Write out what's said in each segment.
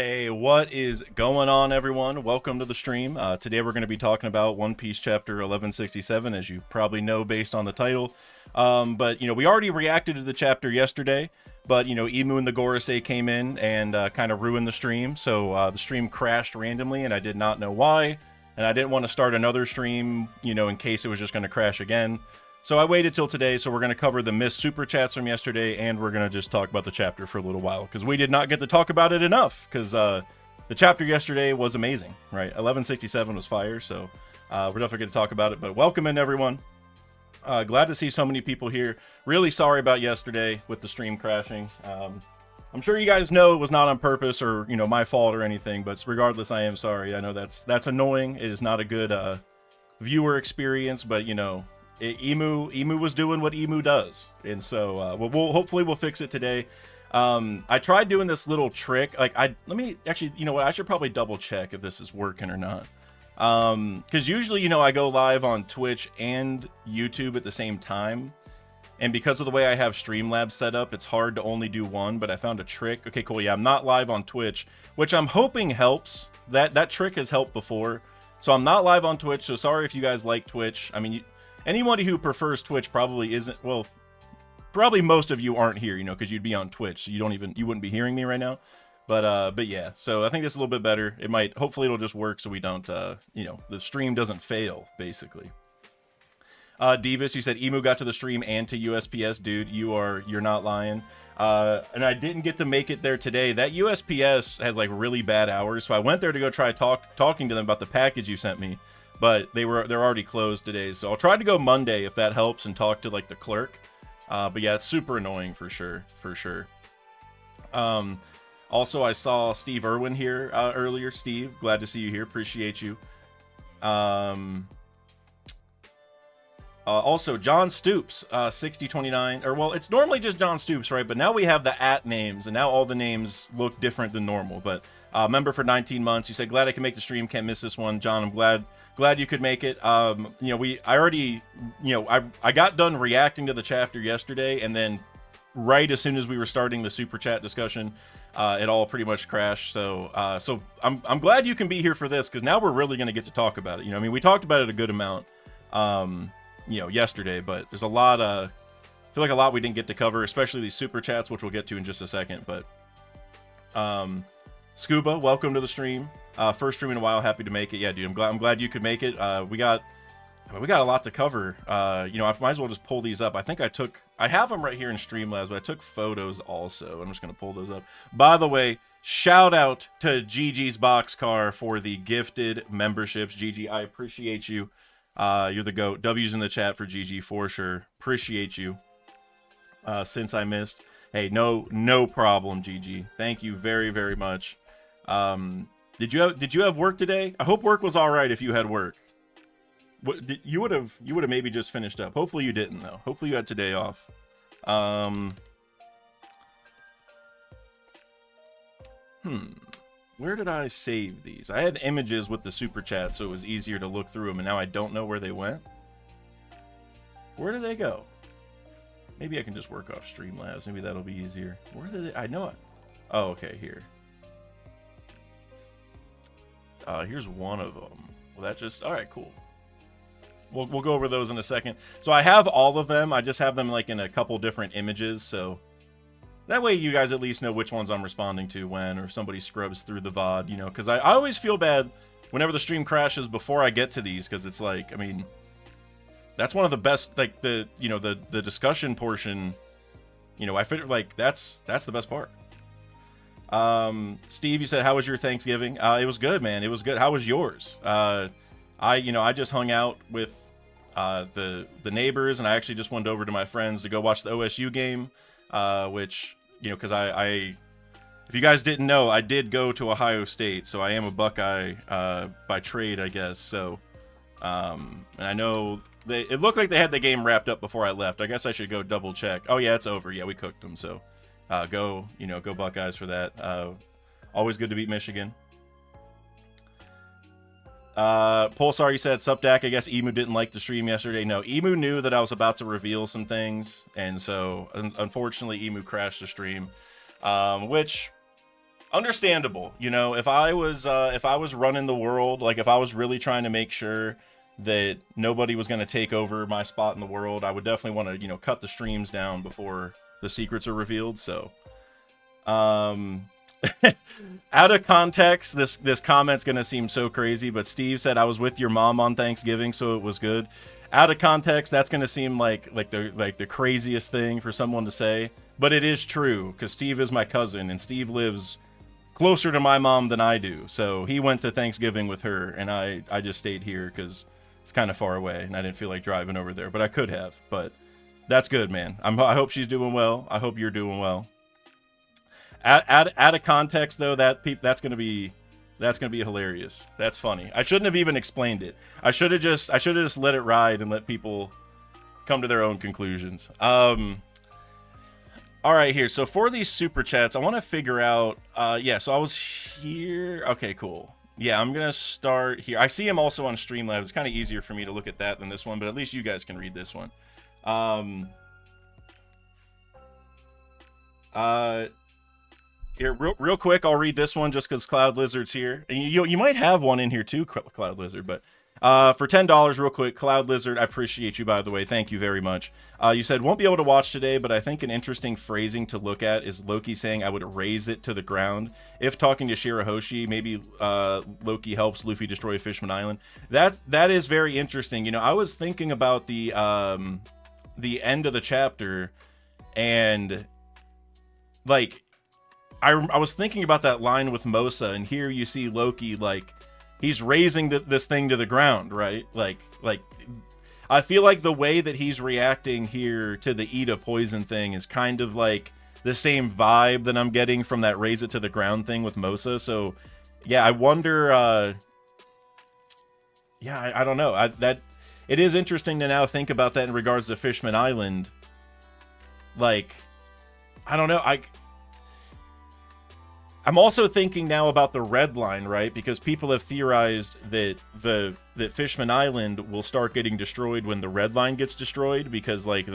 Hey, what is going on, everyone? Welcome to the stream. Today we're going to be talking about One Piece Chapter 1167, as you probably know based on the title. But, we already reacted to the chapter yesterday, but, Imu and the Gorosei came in and kind of ruined the stream. So the stream crashed randomly, and I did not know why. And I didn't want to start another stream, in case it was just going to crash again. So I waited till today, so we're going to cover the missed super chats from yesterday, and we're going to just talk about the chapter for a little while, because we did not get to talk about it enough, because the chapter yesterday was amazing, right? 1167 was fire, so we're definitely going to talk about it, but welcome in, everyone. Glad to see so many people here. Really sorry about yesterday with the stream crashing. I'm sure you guys know it was not on purpose or, my fault or anything, but regardless, I am sorry. I know that's annoying. It is not a good viewer experience, but, Emu was doing what Emu does, and so hopefully we'll fix it today. I tried doing this little trick. Let me actually, what? I should probably double check if this is working or not. Because usually, I go live on Twitch and YouTube at the same time, and because of the way I have Streamlabs set up, it's hard to only do one. But I found a trick. Okay, cool. Yeah, I'm not live on Twitch, which I'm hoping helps. That trick has helped before, so I'm not live on Twitch. So sorry if you guys like Twitch. I mean, anybody who prefers Twitch probably isn't, well, probably most of you aren't here, because you'd be on Twitch, so you wouldn't be hearing me right now. But yeah, so I think this is a little bit better. Hopefully it'll just work so we don't, the stream doesn't fail, basically. Deebus, you said Emu got to the stream and to USPS, dude. You're not lying. And I didn't get to make it there today. That USPS has like really bad hours, so I went there to go try talking to them about the package you sent me. But they're already closed today, so I'll try to go Monday if that helps and talk to like the clerk. But yeah, it's super annoying for sure. Also, I saw Steve Irwin here earlier. Steve, glad to see you here. Appreciate you. Also, John Stoops, 6029. Or well, it's normally just John Stoops, right? But now we have the @@ names, and now all the names look different than normal. But member for 19 months. You said glad I can make the stream. Can't miss this one, John. I'm glad you could make it. I got done reacting to the chapter yesterday, and then right as soon as we were starting the super chat discussion, it all pretty much crashed. So I'm glad you can be here for this, because now we're really going to get to talk about it. We talked about it a good amount, yesterday, but there's a lot. I feel like a lot we didn't get to cover, especially these super chats, which we'll get to in just a second. But Scuba, welcome to the stream. First stream in a while. Happy to make it. Yeah, dude, I'm glad you could make it. We got a lot to cover. I might as well just pull these up. I have them right here in Streamlabs, but I took photos also. I'm just gonna pull those up. By the way, shout out to Gigi's Boxcar for the gifted memberships. Gigi, I appreciate you. You're the GOAT. W's in the chat for Gigi for sure. Appreciate you. Since I missed, hey, no problem, Gigi. Thank you very, very much. Did you have work today? I hope work was all right. If you had work, you would have maybe just finished up. Hopefully you didn't though. Hopefully you had today off. Where did I save these? I had images with the super chat, so it was easier to look through them, and now I don't know where they went. Where did they go? Maybe I can just work off Streamlabs. Maybe that'll be easier. Where did they? I know it. Oh, okay, here. Here's one of them. Well, that just... All right, cool. We'll go over those in a second. So I have all of them. I just have them like in a couple different images, so that way you guys at least know which ones I'm responding to when, or if somebody scrubs through the VOD, because I always feel bad whenever the stream crashes before I get to these, because it's like, I mean, that's one of the best, like the discussion portion, I feel like that's the best part. Steve, you said, how was your Thanksgiving? It was good, man. It was good. How was yours? I just hung out with the neighbors, and I actually just went over to my friends to go watch the OSU game, which, because I if you guys didn't know, I did go to Ohio State, so I am a Buckeye by trade, I guess. So, and I know it looked like they had the game wrapped up before I left. I guess I should go double check. Oh yeah, it's over. Yeah, we cooked them. So, go Buckeyes for that. Always good to beat Michigan. Pulsar, you said, sup Dak, I guess Emu didn't like the stream yesterday. No, Emu knew that I was about to reveal some things, and so unfortunately Emu crashed the stream, which Understandable. You know, if I was running the world, like if I was really trying to make sure that nobody was going to take over my spot in the world, I would definitely want to, cut the streams down before the secrets are revealed. So, um, out of context, this comment's going to seem so crazy, but Steve said I was with your mom on Thanksgiving, so it was good. Out of context, that's going to seem like the craziest thing for someone to say, but it is true because Steve is my cousin and Steve lives closer to my mom than I do. So he went to Thanksgiving with her, and I just stayed here because it's kind of far away, and I didn't feel like driving over there, but I could have. But that's good, man. I hope she's doing well. I hope you're doing well. Out of context, though, that's gonna be hilarious. That's funny. I shouldn't have even explained it. I should have just let it ride and let people come to their own conclusions. All right, here. So for these super chats, I want to figure out. Yeah. So I was here. Okay, cool. Yeah, I'm gonna start here. I see him also on Streamlabs. It's kind of easier for me to look at that than this one, but at least you guys can read this one. Here, real quick, I'll read this one just because Cloud Lizard's here, and you might have one in here too, Cloud Lizard. But for $10, real quick, Cloud Lizard, I appreciate you, by the way. Thank you very much. You said won't be able to watch today, but I think an interesting phrasing to look at is Loki saying I would raise it to the ground. If talking to Shirahoshi, maybe Loki helps Luffy destroy Fishman Island. That is very interesting. You know, I was thinking about the end of the chapter, and like. I was thinking about that line with Mosa, and here you see Loki, like, he's raising this thing to the ground, right? Like, I feel like the way that he's reacting here to the Ida poison thing is kind of like the same vibe that I'm getting from that raise it to the ground thing with Mosa. So, yeah, I wonder, yeah, I don't know. It is interesting to now think about that in regards to Fishman Island. Like, I don't know, I'm also thinking now about the red line, right? Because people have theorized that that Fishman Island will start getting destroyed when the red line gets destroyed, because like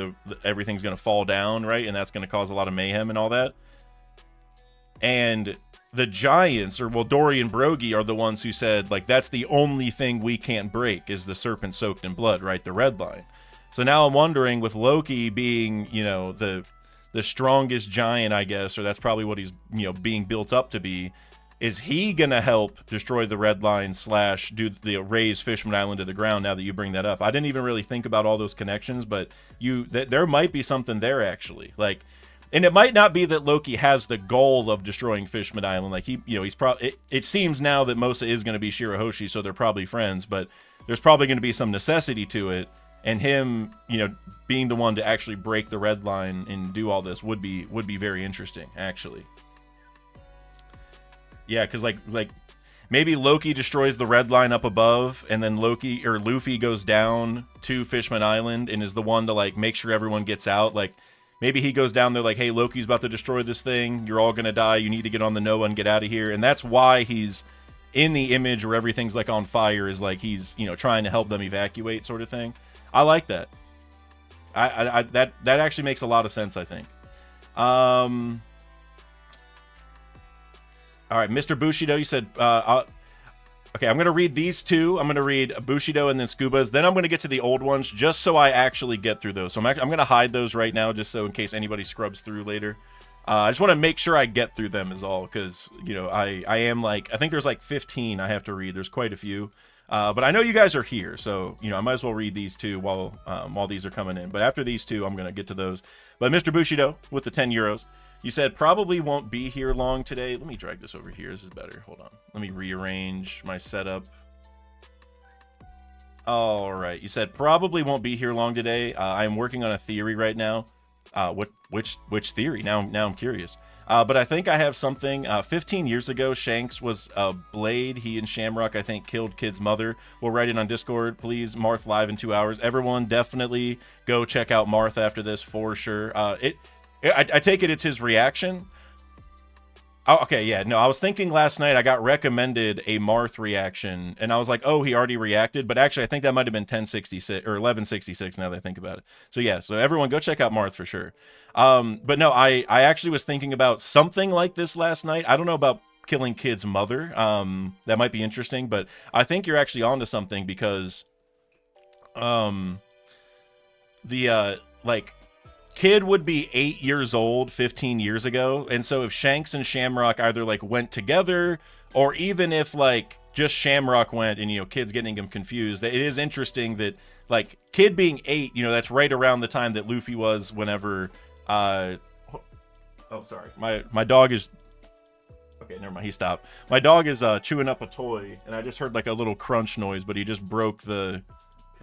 everything's going to fall down, right? And that's going to cause a lot of mayhem and all that. And the giants, or well, Dory and Brogy are the ones who said like that's the only thing we can't break is the serpent soaked in blood, right? The red line. So now I'm wondering, with Loki being, you know, the strongest giant, I guess, or that's probably what he's, you know, being built up to be, is he gonna help destroy the red line / do the raise Fishman Island to the ground? Now that you bring that up, I didn't even really think about all those connections, but there might be something there actually. Like, and it might not be that Loki has the goal of destroying Fishman Island. Like he's probably. It seems now that Mosa is going to be Shirahoshi, so they're probably friends. But there's probably going to be some necessity to it. And him, you know, being the one to actually break the red line and do all this would be very interesting, actually. Yeah, because like maybe Loki destroys the red line up above, and then Luffy goes down to Fishman Island and is the one to like make sure everyone gets out. Like maybe he goes down there like, hey, Loki's about to destroy this thing. You're all gonna die. You need to get on the Noah and get out of here. And that's why he's in the image where everything's like on fire, is like he's, you know, trying to help them evacuate, sort of thing. I like that. That actually makes a lot of sense, I think. All right, Mr. Bushido, you said, okay, I'm going to read these two. I'm going to read Bushido and then Scuba's. Then I'm going to get to the old ones just so I actually get through those. So I'm going to hide those right now just so in case anybody scrubs through later. I just want to make sure I get through them is all, because, you know, I am like, I think there's like 15 I have to read. There's quite a few. But I know you guys are here, so, you know, I might as well read these two while these are coming in. But after these two, I'm going to get to those. But Mr. Bushido, with the 10 euros, you said probably won't be here long today. Let me drag this over here. This is better. Hold on. Let me rearrange my setup. All right. You said probably won't be here long today. I'm working on a theory right now. Which theory? Now I'm curious. But I think I have something. 15 years ago, Shanks was a Blade. He and Shamrock, I think, killed Kid's mother. We'll write it on Discord. Please, Marth live in 2 hours. Everyone, definitely go check out Marth after this for sure. I take it's his reaction. Oh, okay, yeah, no, I was thinking last night I got recommended a Marth reaction, and I was like, oh, he already reacted, but actually I think that might have been 1066 or 1166 now that I think about it. So yeah, so everyone go check out Marth for sure. But no, I actually was thinking about something like this last night. I don't know about killing kid's mother. That might be interesting, but I think you're actually onto something because like kid would be 8 years old 15 years ago, and so if Shanks and Shamrock either like went together, or even if like just Shamrock went and, you know, kid's getting him confused, it is interesting that like kid being 8, you know, that's right around the time that Luffy was whenever oh sorry, my dog is okay, never mind, he stopped. My dog is chewing up a toy, and I just heard like a little crunch noise, but he just broke the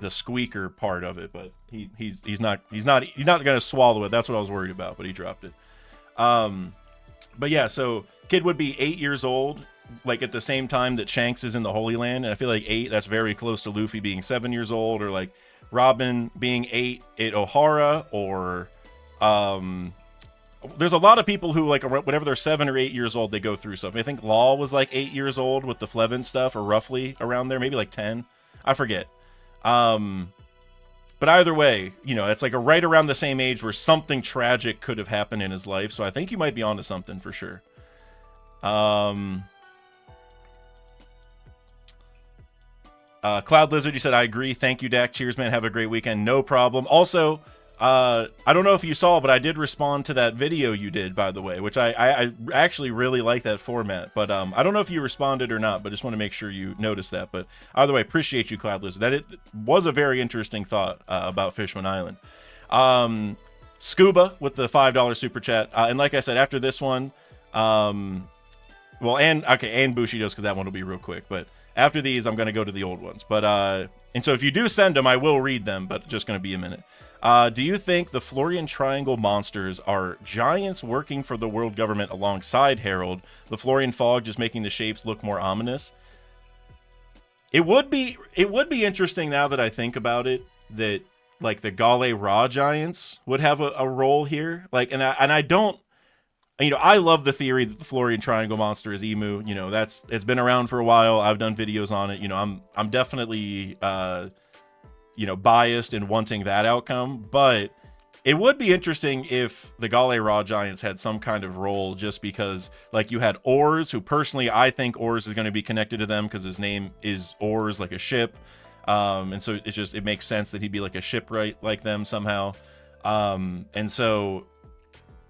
squeaker part of it, but he's not gonna swallow it. That's what I was worried about, but he dropped it. But yeah, so kid would be 8 years old, like at the same time that Shanks is in the Holy Land, and I feel like 8, that's very close to Luffy being 7 years old, or like Robin being 8 at Ohara, or there's a lot of people who like whenever they're 7 or 8 years old, they go through something. I think Law was like 8 years old with the Flevin stuff, or roughly around there, maybe like 10, I forget. But either way, you know, it's like a right around the same age where something tragic could have happened in his life. So I think you might be onto something for sure. Cloud Lizard, you said, I agree. Thank you, Dak. Cheers, man. Have a great weekend. No problem. Also, I don't know if you saw, but I did respond to that video you did, by the way, which I actually really like that format. But I don't know if you responded or not, but just want to make sure you noticed that. But either way, appreciate you, Cloud Lizard. That it was a very interesting thought about Fishman Island. Scuba with the $5 super chat. And like I said, after this one, well, and Bushido's, because that one will be real quick. But after these, I'm going to go to the old ones. But and so if you do send them, I will read them, but just going to be a minute. Do you think the Florian Triangle monsters are giants working for the world government alongside Herald, the Florian fog just making the shapes look more ominous? It would be interesting, now that I think about it, that like the Gale Ra giants would have a role here. Like, and I don't, you know, I love the theory that the Florian Triangle monster is Emu. You know, it's been around for a while. I've done videos on it. You know, I'm definitely you know, biased in wanting that outcome, but it would be interesting if the Gale Ra giants had some kind of role, just because like you had Oars, who personally I think Oars is going to be connected to them because his name is Oars, like a ship, and so it makes sense that he'd be like a shipwright like them somehow, and so,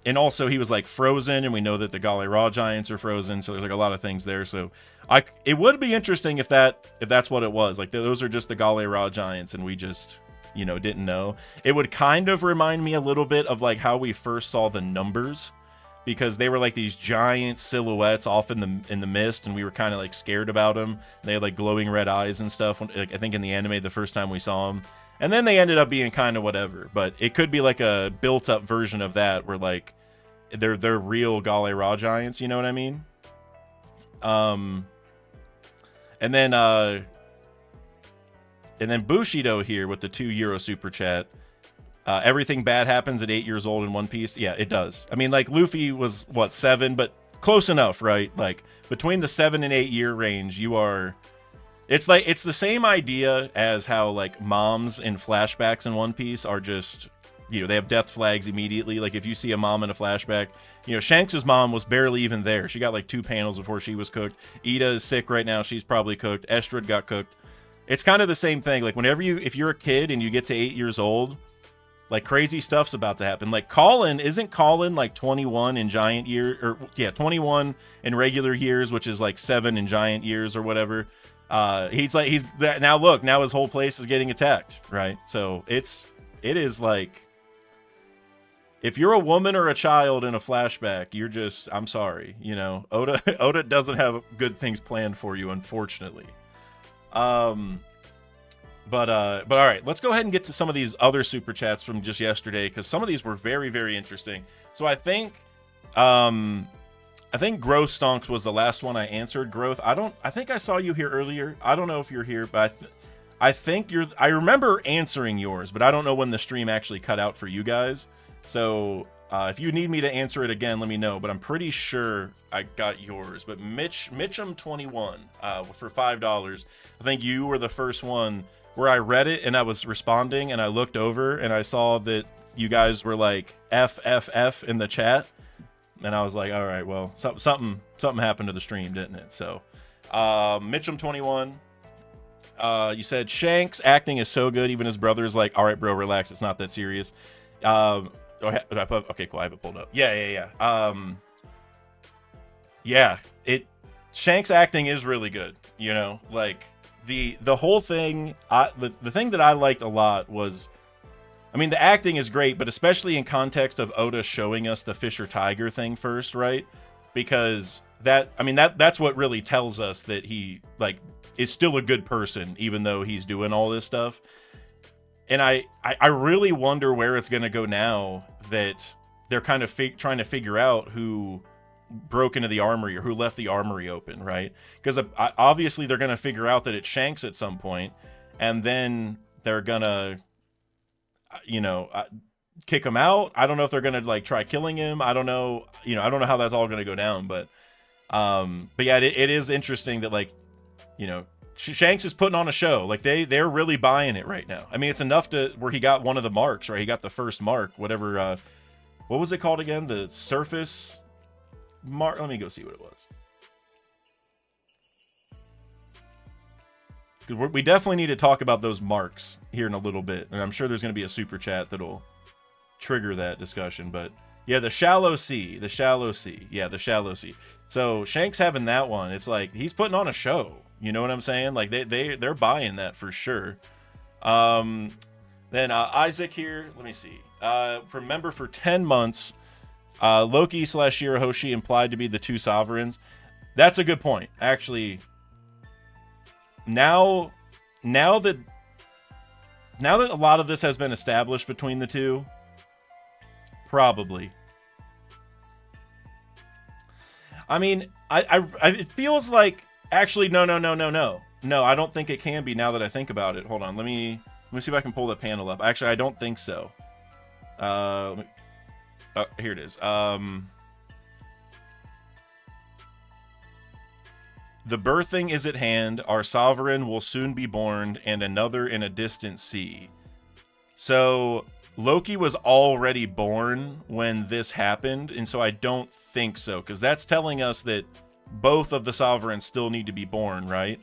and also he was like frozen, and we know that the Gale Ra giants are frozen, so there's like a lot of things there. So it would be interesting if that's what it was. Like those are just the Gale Ra giants, and we just, you know, didn't know. It would kind of remind me a little bit of like how we first saw the Numbers, because they were like these giant silhouettes off in the mist, and we were kind of like scared about them. They had like glowing red eyes and stuff. Like, I think in the anime the first time we saw them, and then they ended up being kind of whatever. But it could be like a built-up version of that, where like they're real Gale Ra giants. You know what I mean? And then Bushido here with the €2 super chat. Everything bad happens at 8 years old in One Piece. Yeah, it does. I mean, like Luffy was what, 7, but close enough, right? Like between the 7 and 8 year range, you are. It's like it's the same idea as how like moms in flashbacks in One Piece are just, you know, they have death flags immediately. Like if you see a mom in a flashback, you know, Shanks's mom was barely even there. She got like 2 panels before she was cooked. Ida is sick right now. She's probably cooked. Estrad got cooked. It's kind of the same thing. Like whenever if you're a kid and you get to 8 years old, like crazy stuff's about to happen. Like isn't Colin like 21 in giant year, or yeah, 21 in regular years, which is like 7 in giant years or whatever. Now look, now his whole place is getting attacked, right? So it is like, if you're a woman or a child in a flashback, you're just, I'm sorry, you know, Oda doesn't have good things planned for you, unfortunately. But all right, let's go ahead and get to some of these other super chats from just yesterday, because some of these were very, very interesting. So I think Growth Stonks was the last one I answered. Growth, I think I saw you here earlier. I don't know if you're here, but I remember answering yours, but I don't know when the stream actually cut out for you guys. So if you need me to answer it again, let me know. But I'm pretty sure I got yours. But Mitchum21 for $5. I think you were the first one where I read it and I was responding, and I looked over and I saw that you guys were like FFF in the chat. and I was like, all right, well, something happened to the stream, didn't it? So, Mitchum21, you said Shanks acting is so good, even his brother is like, all right, bro, relax, it's not that serious. Okay, cool, I have it pulled up. Yeah. Yeah, Shanks acting is really good, you know, like the whole thing. The thing that I liked a lot was, I mean, the acting is great, but especially in context of Oda showing us the Fisher Tiger thing first, right? Because that's what really tells us that he like is still a good person, even though he's doing all this stuff. And I really wonder where it's going to go now that they're kind of trying to figure out who broke into the armory or who left the armory open, right? Because obviously they're going to figure out that it's Shanks at some point, and then they're going to, you know, kick him out. I don't know if they're going to like try killing him. I don't know. You know, I don't know how that's all going to go down, but yeah, it is interesting that, like, you know, Shanks is putting on a show. Like they're really buying it right now. I mean, it's enough to where he got one of the marks, right? He got the first mark, whatever. What was it called again? The surface mark. Let me go see what it was. Because we definitely need to talk about those marks here in a little bit, and I'm sure there's going to be a super chat that'll trigger that discussion. But yeah, the shallow sea. Yeah, the shallow sea. So Shanks having that one, it's like he's putting on a show. You know what I'm saying? Like they're buying that for sure. Then Isaac here. Let me see. Remember, for 10 months, Loki / Shirahoshi implied to be the two sovereigns. That's a good point, actually. Now that a lot of this has been established between the two, probably. I mean, it feels like, actually, no. No, I don't think it can be now that I think about it. Hold on, let me see if I can pull that panel up. Actually, I don't think so. Here it is. The birthing is at hand, our sovereign will soon be born, and another in a distant sea. So Loki was already born when this happened, and so I don't think so, because that's telling us that both of the sovereigns still need to be born, right?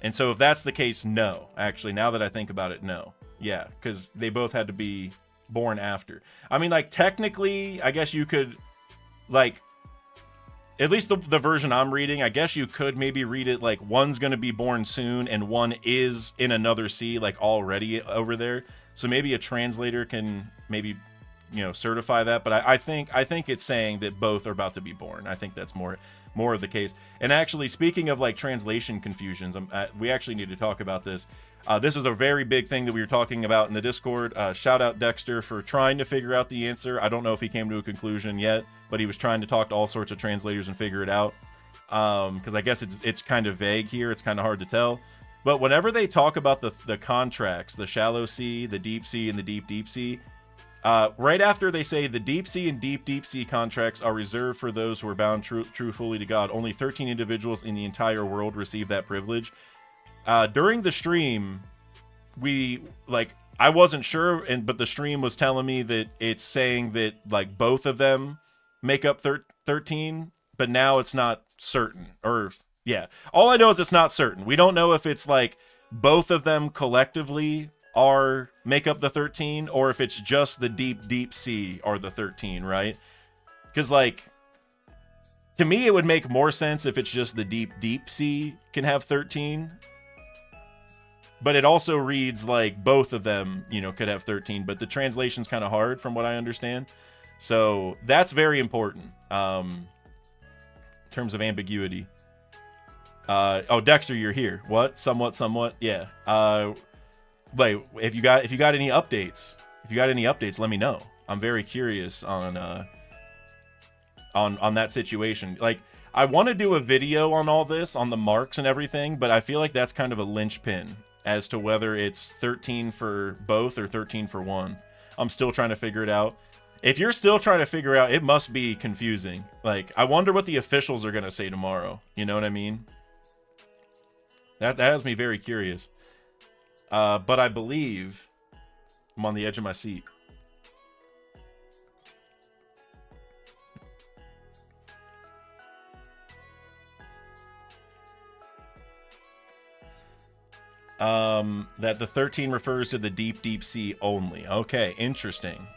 And so if that's the case, no. Actually, now that I think about it, no. Yeah, because they both had to be born after. I mean, like, technically, I guess you could, like, at least the version I'm reading, I guess you could maybe read it like one's going to be born soon and one is in another sea, like already over there. So maybe a translator can maybe, you know, certify that. But I think it's saying that both are about to be born. I think that's more of the case. And actually, speaking of like translation confusions, we actually need to talk about this. This is a very big thing that we were talking about in the Discord. Shout out Dexter for trying to figure out the answer. I don't know if he came to a conclusion yet, but he was trying to talk to all sorts of translators and figure it out. Because I guess it's kind of vague here. It's kind of hard to tell. But whenever they talk about the contracts, the shallow sea, the deep sea, and the deep sea, right after they say the deep sea and deep sea contracts are reserved for those who are bound true fully to God. Only 13 individuals in the entire world receive that privilege. During the stream, I wasn't sure, but the stream was telling me that it's saying that like both of them make up 13, but now it's not certain. Or yeah, all I know is it's not certain. We don't know if it's like both of them collectively make up the 13, or if it's just the deep sea are the 13, right? Because like, to me, it would make more sense if it's just the deep sea can have 13. But it also reads like both of them, you know, could have 13. But the translation's kind of hard from what I understand. So that's very important in terms of ambiguity. Oh, Dexter, you're here. What? Somewhat. Yeah. Like, if you got any updates, let me know. I'm very curious on that situation. Like, I want to do a video on all this, on the marks and everything, but I feel like that's kind of a linchpin as to whether it's 13 for both or 13 for one. I'm still trying to figure it out. If you're still trying to figure out, it must be confusing. Like, I wonder what the officials are going to say tomorrow. You know what I mean? That has me very curious. But I believe I'm on the edge of my seat. That the 13 refers to the deep sea only. Okay, interesting.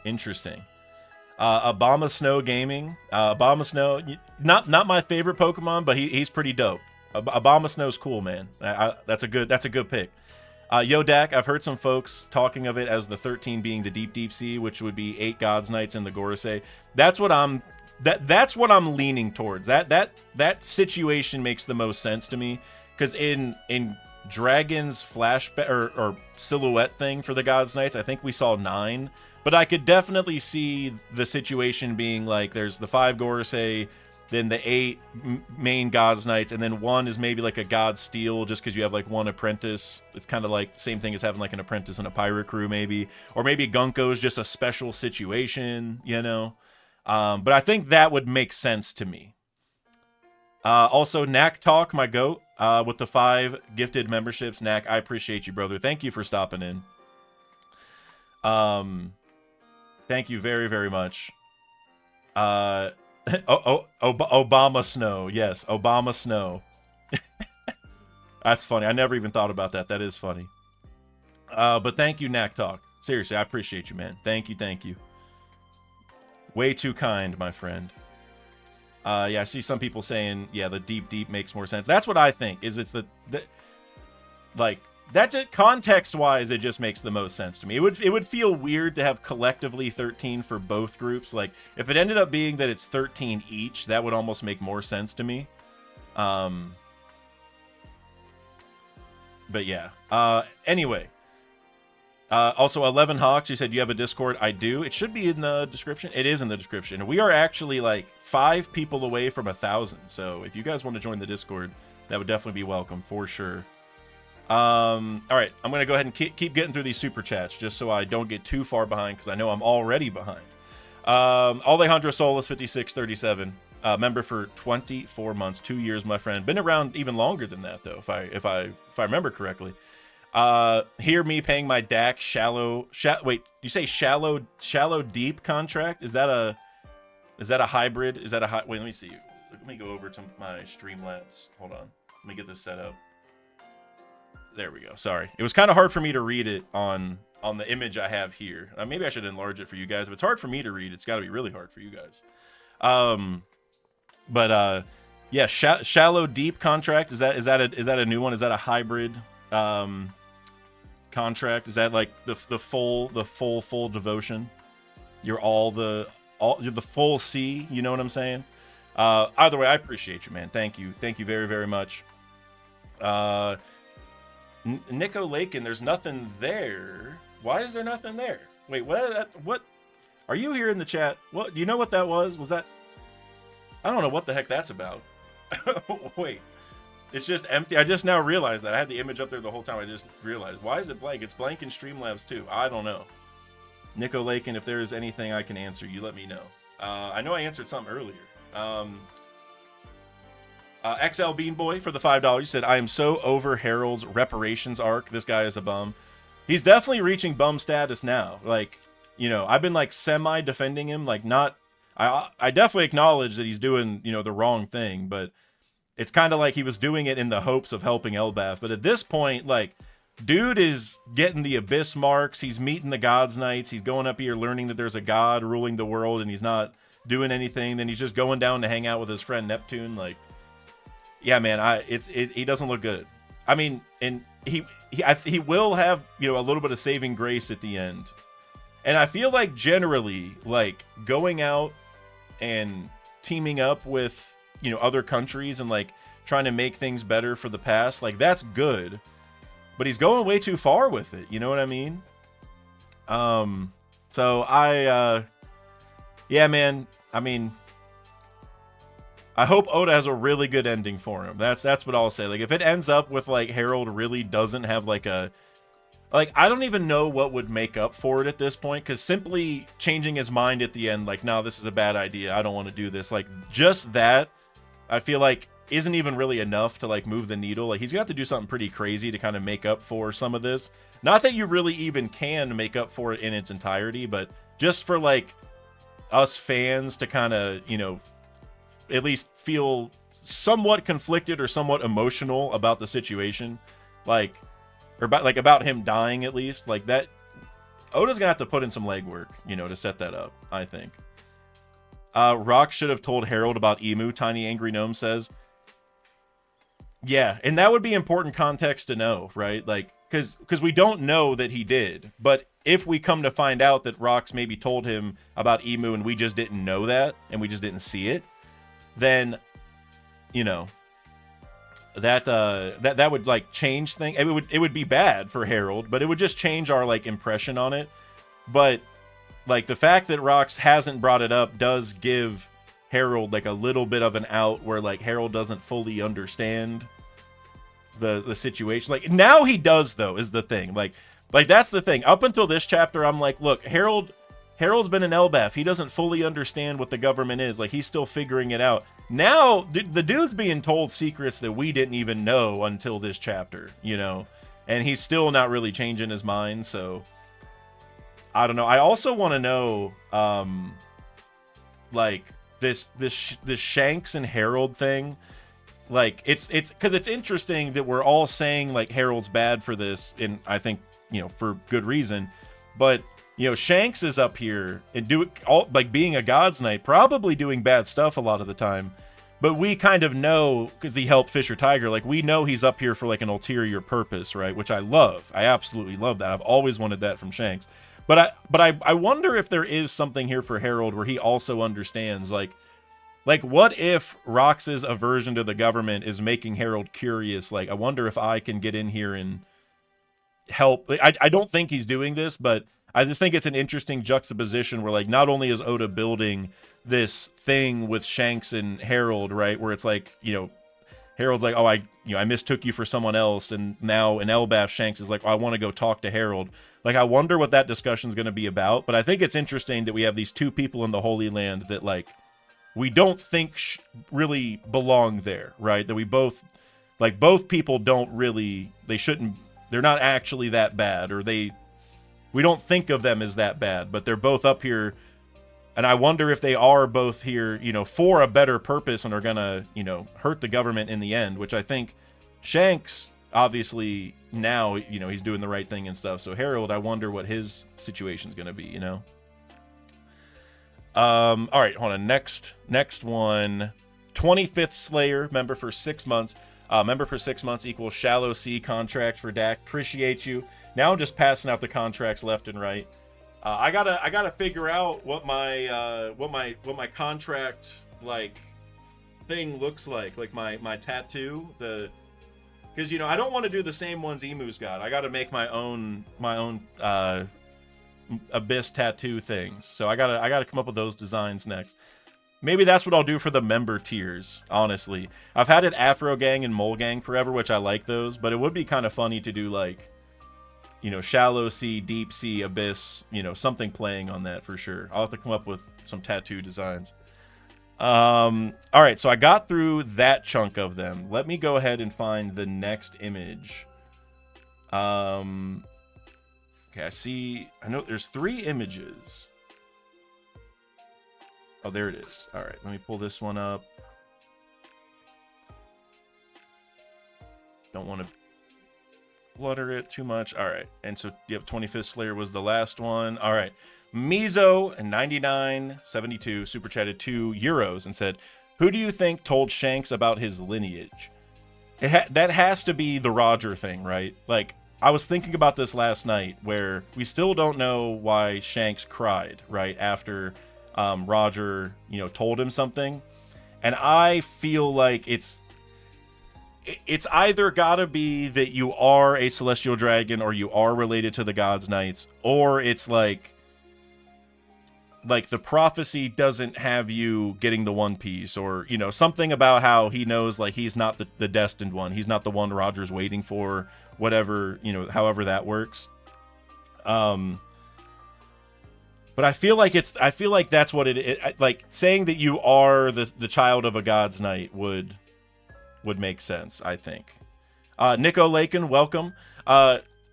Obama Snow Gaming. Obama Snow, not my favorite Pokemon, but he's pretty dope. Obama Snow's cool, man. That's a good pick. Yo Dak, I've heard some folks talking of it as the 13 being the deep sea, which would be 8 Gods Knights in the Gorosei. That's what I'm leaning towards. That situation makes the most sense to me, because in Dragon's flashback or silhouette thing for the Gods Knights, I think we saw 9, but I could definitely see the situation being like there's the 5 Gorosei, then the 8 main Gods Knights, and then 1 is maybe like a God Steel, just because you have like 1 apprentice. It's kind of like the same thing as having like an apprentice and a pirate crew, maybe. Or maybe Gunko's just a special situation, you know? But I think that would make sense to me. Also, Knack Talk, my goat, with the 5 gifted memberships. Knack, I appreciate you, brother. Thank you for stopping in. Thank you very, very much. Obama Snow. Yes, Obama Snow. That's funny. I never even thought about that. That is funny. But thank you, Knack Talk. Seriously, I appreciate you, man. Thank you. Way too kind, my friend. Yeah, I see some people saying, yeah, the deep makes more sense. That's what I think. It's the like that just context-wise, it just makes the most sense to me. It would feel weird to have collectively 13 for both groups. Like if it ended up being that it's 13 each, that would almost make more sense to me. But yeah. Anyway. Also, 11 Hawks, you said you have a Discord. I do. It should be in the description. It is in the description. We are actually like 5 people away from 1,000. So if you guys want to join the Discord, that would definitely be welcome for sure. All right, I'm going to go ahead and keep getting through these super chats just so I don't get too far behind, because I know I'm already behind. Alejandro Solis 5637, member for 24 months, 2 years, my friend. Been around even longer than that though, if I remember correctly. Hear me paying my DAC wait, you say shallow deep contract? Is that a hybrid? Wait, let me see. Let me go over to my Streamlabs. Hold on. Let me get this set up. There we go. Sorry. It was kind of hard for me to read it on the image I have here. Maybe I should enlarge it for you guys. If it's hard for me to read, it's got to be really hard for you guys. Yeah, shallow deep contract. Is that a new one? Is that a hybrid contract? Is that like the full devotion? You're the full C, you know what I'm saying? Either way, I appreciate you, man. Thank you very, very much. Nico Lakin, there's nothing there. Why is there nothing there? Wait, what are you here in the chat? What, do you know what that was? Was that, I don't know what the heck that's about. Wait, it's just empty. I just now realized that I had the image up there the whole time. I just realized, why is it blank? It's blank in Streamlabs too. I don't know. Nico Lakin, if there is anything I can answer, you let me know. I know I answered something earlier. XL Beanboy for the $5. You said, I am so over Harold's reparations arc. This guy is a bum. He's definitely reaching bum status now. Like, you know, I've been like semi defending him. Like, not, I definitely acknowledge that he's doing, you know, the wrong thing, but it's kind of like he was doing it in the hopes of helping Elbaf. But at this point, like, dude is getting the abyss marks. He's meeting the Gods Knights. He's going up here learning that there's a god ruling the world, and he's not doing anything. Then he's just going down to hang out with his friend Neptune. Like, yeah, man, he doesn't look good. I mean, and he will have, you know, a little bit of saving grace at the end. And I feel like generally, like, going out and teaming up with, you know, other countries and like trying to make things better for the past, like, that's good. But he's going way too far with it, you know what I mean? So yeah, man, I mean, I hope Oda has a really good ending for him. That's what I'll say. Like, if it ends up with like Harold really doesn't have like a, like, I don't even know what would make up for it at this point, because simply changing his mind at the end, like, no, this is a bad idea, I don't want to do this, like, just that, I feel like isn't even really enough to like move the needle. Like, he's got to do something pretty crazy to kind of make up for some of this. Not that you really even can make up for it in its entirety, but just for like us fans to kind of, you know, at least feel somewhat conflicted or somewhat emotional about the situation. Like, or about him dying at least. Like that, Oda's gonna have to put in some legwork, to set that up, I think. Rock should have told Harold about Emu, Tiny Angry Gnome says. Yeah, and that would be important context to know, right? Like, because we don't know that he did, but if we come to find out that Rox maybe told him about Emu and we just didn't know that, and we just didn't see it, then, that would like change things. It would be bad for Harold, but it would just change our like impression on it. But like the fact that Rox hasn't brought it up does give Harold like a little bit of an out where like Harold doesn't fully understand the situation. Like now he does though, is the thing. Like that's the thing. Up until this chapter, I'm like, look, Harold's been an Elbaf. He doesn't fully understand what the government is. Like he's still figuring it out. Now the dude's being told secrets that we didn't even know until this chapter, and he's still not really changing his mind. So I don't know. I also want to know, like this Shanks and Harold thing. Like it's because it's interesting that we're all saying like Harold's bad for this, and I think for good reason. But Shanks is up here and being a God's Knight, probably doing bad stuff a lot of the time. But we kind of know because he helped Fisher Tiger. Like we know he's up here for like an ulterior purpose, right? Which I love. I absolutely love that. I've always wanted that from Shanks. But I wonder if there is something here for Harold where he also understands like what if Rox's aversion to the government is making Harold curious? Like I wonder if I can get in here and help. I don't think he's doing this, but I just think it's an interesting juxtaposition where like not only is Oda building this thing with Shanks and Harold, right, where it's like Harold's like, oh, I mistook you for someone else, and now in Elbaf Shanks is like, oh, I want to go talk to Harold. Like I wonder what that discussion is going to be about. But I think it's interesting that we have these two people in the Holy Land that like we don't think really belong there, right? That we both people don't really, they're not actually that bad, or we don't think of them as that bad, but they're both up here. And I wonder if they are both here, for a better purpose and are gonna, hurt the government in the end, which I think Shanks, obviously now, he's doing the right thing and stuff. So Harold, I wonder what his situation's gonna be, All right, hold on. Next one. 25th Slayer, member for 6 months. Member for 6 months equals Shallow Sea contract for Dak. Appreciate you. Now I'm just passing out the contracts left and right. I gotta figure out what my contract like thing looks like my tattoo. Because I don't want to do the same ones Emu's got. I got to make my own Abyss tattoo things. So I gotta come up with those designs next. Maybe that's what I'll do for the member tiers, honestly. I've had it Afro Gang and Mole Gang forever, which I like those, but it would be kind of funny to do like, Shallow Sea, Deep Sea, Abyss, something playing on that for sure. I'll have to come up with some tattoo designs. All right, so I got through that chunk of them. Let me go ahead and find the next image. Okay, I know there's 3 images. Oh, there it is. All right, let me pull this one up. Don't want to clutter it too much. All right, and so, yep, 25th Slayer was the last one. All right, Mizo and 9972 super chatted €2 and said, who do you think told Shanks about his lineage? That has to be the Roger thing, right? Like, I was thinking about this last night where we still don't know why Shanks cried, right, after Roger, told him something. And I feel like it's either gotta be that you are a celestial dragon or you are related to the God's Knights, or it's like the prophecy doesn't have you getting the One Piece, or, something about how he knows like he's not the destined one. He's not the one Roger's waiting for, whatever, however that works. But I feel like that's what it like saying that you are the child of a God's Knight would make sense, I think. Nico Lakin, welcome.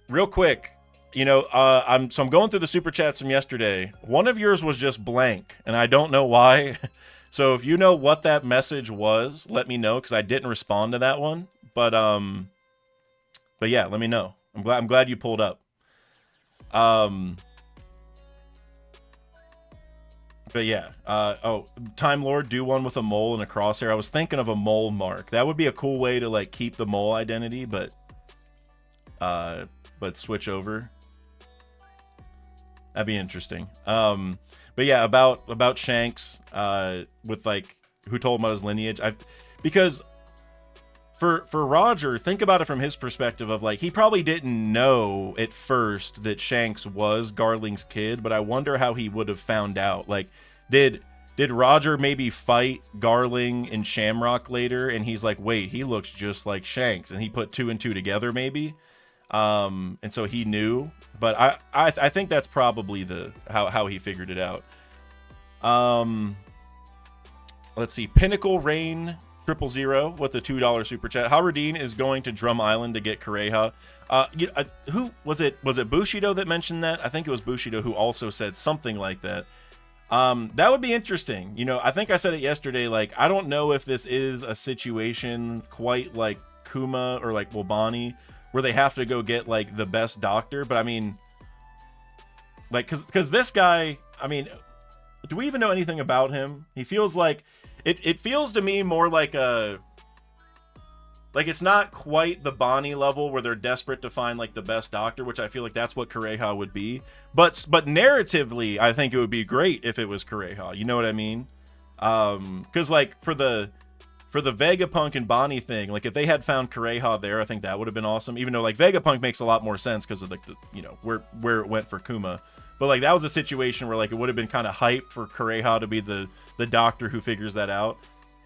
Real quick, I'm going through the super chats from yesterday. One of yours was just blank, and I don't know why. So if you know what that message was, let me know, because I didn't respond to that one. But yeah, let me know. I'm glad you pulled up. But yeah, Time Lord, do one with a mole and a crosshair. I was thinking of a mole mark. That would be a cool way to like keep the mole identity, but switch over. That'd be interesting. But yeah, about Shanks, with like who told him about his lineage. Because for Roger, think about it from his perspective of like he probably didn't know at first that Shanks was Garling's kid, but I wonder how he would have found out. Like, did Roger maybe fight Garling and Shamrock later, and he's like, wait, he looks just like Shanks, and he put 2 and 2 together maybe, and so he knew. But I think that's probably how he figured it out. Let's see, Pinnacle Rain 000 with the $2 super chat. Haradin is going to Drum Island to get Kureha. Who was it? Was it Bushido that mentioned that? I think it was Bushido who also said something like that. That would be interesting. You know, I think I said it yesterday. Like, I don't know if this is a situation quite like Kuma or like Wobani, where they have to go get like the best doctor. But I mean, like, because this guy, I mean, do we even know anything about him? He feels like it feels to me more like it's not quite the Bonnie level where they're desperate to find like the best doctor, which I feel like that's what Kureha would be. But narratively, I think it would be great if it was Kureha. You know what I mean? Because like for the Vegapunk and Bonnie thing, like if they had found Kureha there, I think that would have been awesome. Even though like Vegapunk makes a lot more sense because of like the, you know, where it went for Kuma. But like that was a situation where like it would have been kind of hype for Kureha to be the doctor who figures that out.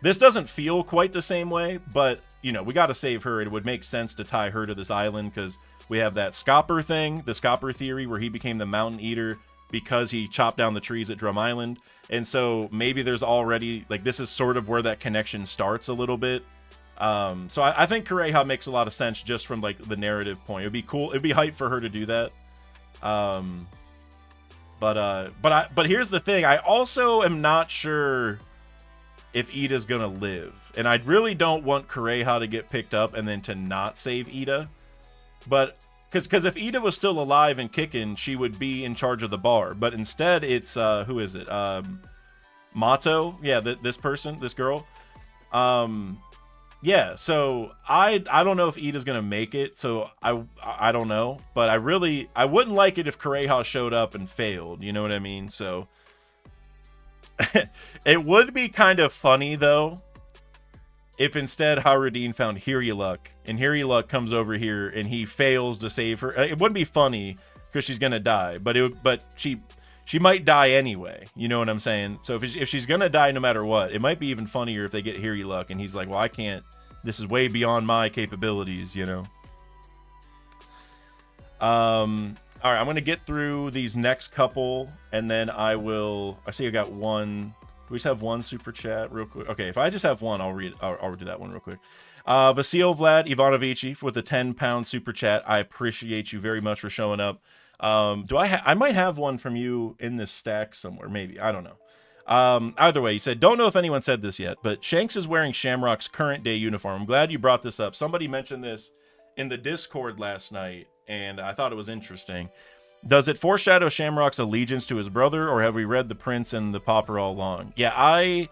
This doesn't feel quite the same way, but you know, we got to save her. It would make sense to tie her to this island because we have that Scopper thing, the Scopper theory, where he became the Mountain Eater because he chopped down the trees at Drum Island. And so maybe there's already like this is sort of where that connection starts a little bit. So I think Kureha makes a lot of sense just from like the narrative point. It'd be cool. It'd be hype for her to do that. But here's the thing. I also am not sure if Ida's gonna live, and I really don't want Kureha to get picked up and then to not save Ida. But because if Ida was still alive and kicking, she would be in charge of the bar. But instead, it's who is it? Mato. Yeah, this person, this girl. Yeah. So I don't know if Ida's gonna make it. So I don't know. But I wouldn't like it if Kureha showed up and failed. You know what I mean? So. It would be kind of funny though if instead Haradin found Hiryaluk and Hiryaluk comes over here and he fails to save her. It wouldn't be funny because she's gonna die, but she might die anyway. You know what I'm saying? So if she's gonna die no matter what, it might be even funnier if they get Hiryaluk and he's like, well, I can't. This is way beyond my capabilities. You know. All right, I'm going to get through these next couple, and then I see I got one. Do we just have one super chat real quick? Okay, if I just have one, I'll do that one real quick. Vasil Vlad Ivanovici with the 10-pound super chat. I appreciate you very much for showing up. I might have one from you in this stack somewhere, maybe. I don't know. Either way, you said, don't know if anyone said this yet, but Shanks is wearing Shamrock's current day uniform. I'm glad you brought this up. Somebody mentioned this in the Discord last night, and I thought it was interesting. Does it foreshadow Shamrock's allegiance to his brother, or have we read the Prince and the Pauper all along? Yeah,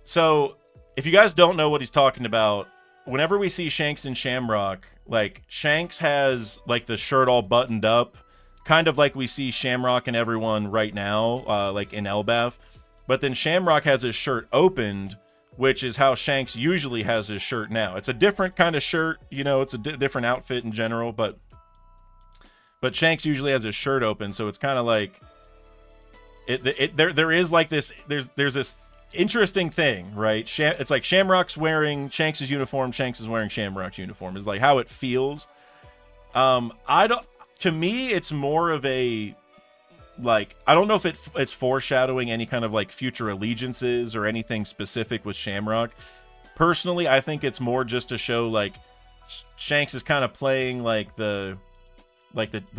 So, if you guys don't know what he's talking about, whenever we see Shanks and Shamrock, like, Shanks has, like, the shirt all buttoned up, kind of like we see Shamrock and everyone right now, like, in Elbaf. But then Shamrock has his shirt opened, which is how Shanks usually has his shirt now. It's a different kind of shirt, you know, it's a different outfit in general, but Shanks usually has his shirt open, so it's kind of like there is like this there's this interesting thing, right? It's like Shamrock's wearing Shanks' uniform, Shanks is wearing Shamrock's uniform. Is like how it feels. To me, it's more of a like, I don't know if it's foreshadowing any kind of like future allegiances or anything specific with Shamrock. Personally, I think it's more just to show like Shanks is kind of playing like the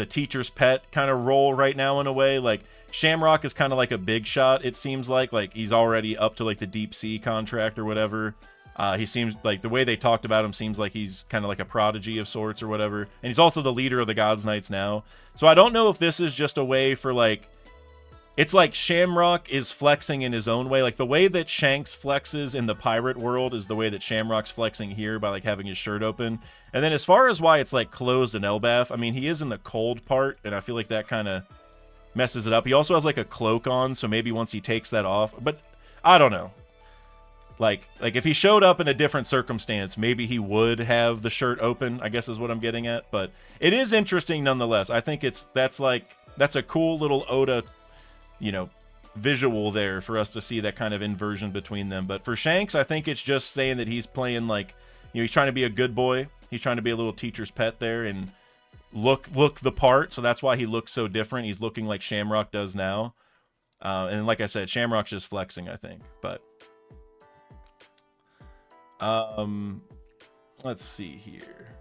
teacher's pet kind of role right now in a way. Like Shamrock is kind of like a big shot, it seems like he's already up to like the deep sea contract or whatever. He seems like the way they talked about him seems like he's kind of like a prodigy of sorts or whatever. And he's also the leader of the Gods Knights now. So I don't know if this is just a way for like, it's like Shamrock is flexing in his own way. Like the way that Shanks flexes in the pirate world is the way that Shamrock's flexing here by like having his shirt open. And then as far as why it's like closed in Elbaf, I mean, he is in the cold part, and I feel like that kind of messes it up. He also has like a cloak on, so maybe once he takes that off, but I don't know. Like if he showed up in a different circumstance, maybe he would have the shirt open, I guess is what I'm getting at. But it is interesting nonetheless. I think that's a cool little Oda, you know, visual there for us to see that kind of inversion between them. But for Shanks, I think it's just saying that he's playing like, you know, he's trying to be a good boy. He's trying to be a little teacher's pet there and look the part. So that's why he looks so different. He's looking like Shamrock does now. And like I said, Shamrock's just flexing, I think. But let's see here.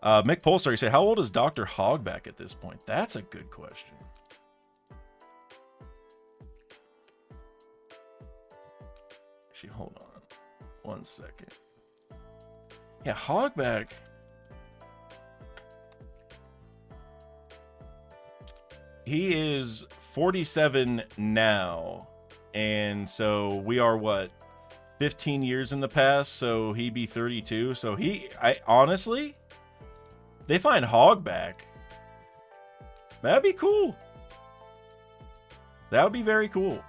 Mick Polestar, you say, how old is Dr. Hogback at this point? That's a good question. Actually, hold on 1 second. Yeah, Hogback. He is 47 now. And so we are what? 15 years in the past, so he'd be 32. So I honestly, they find Hogback. That'd be cool. That would be very cool.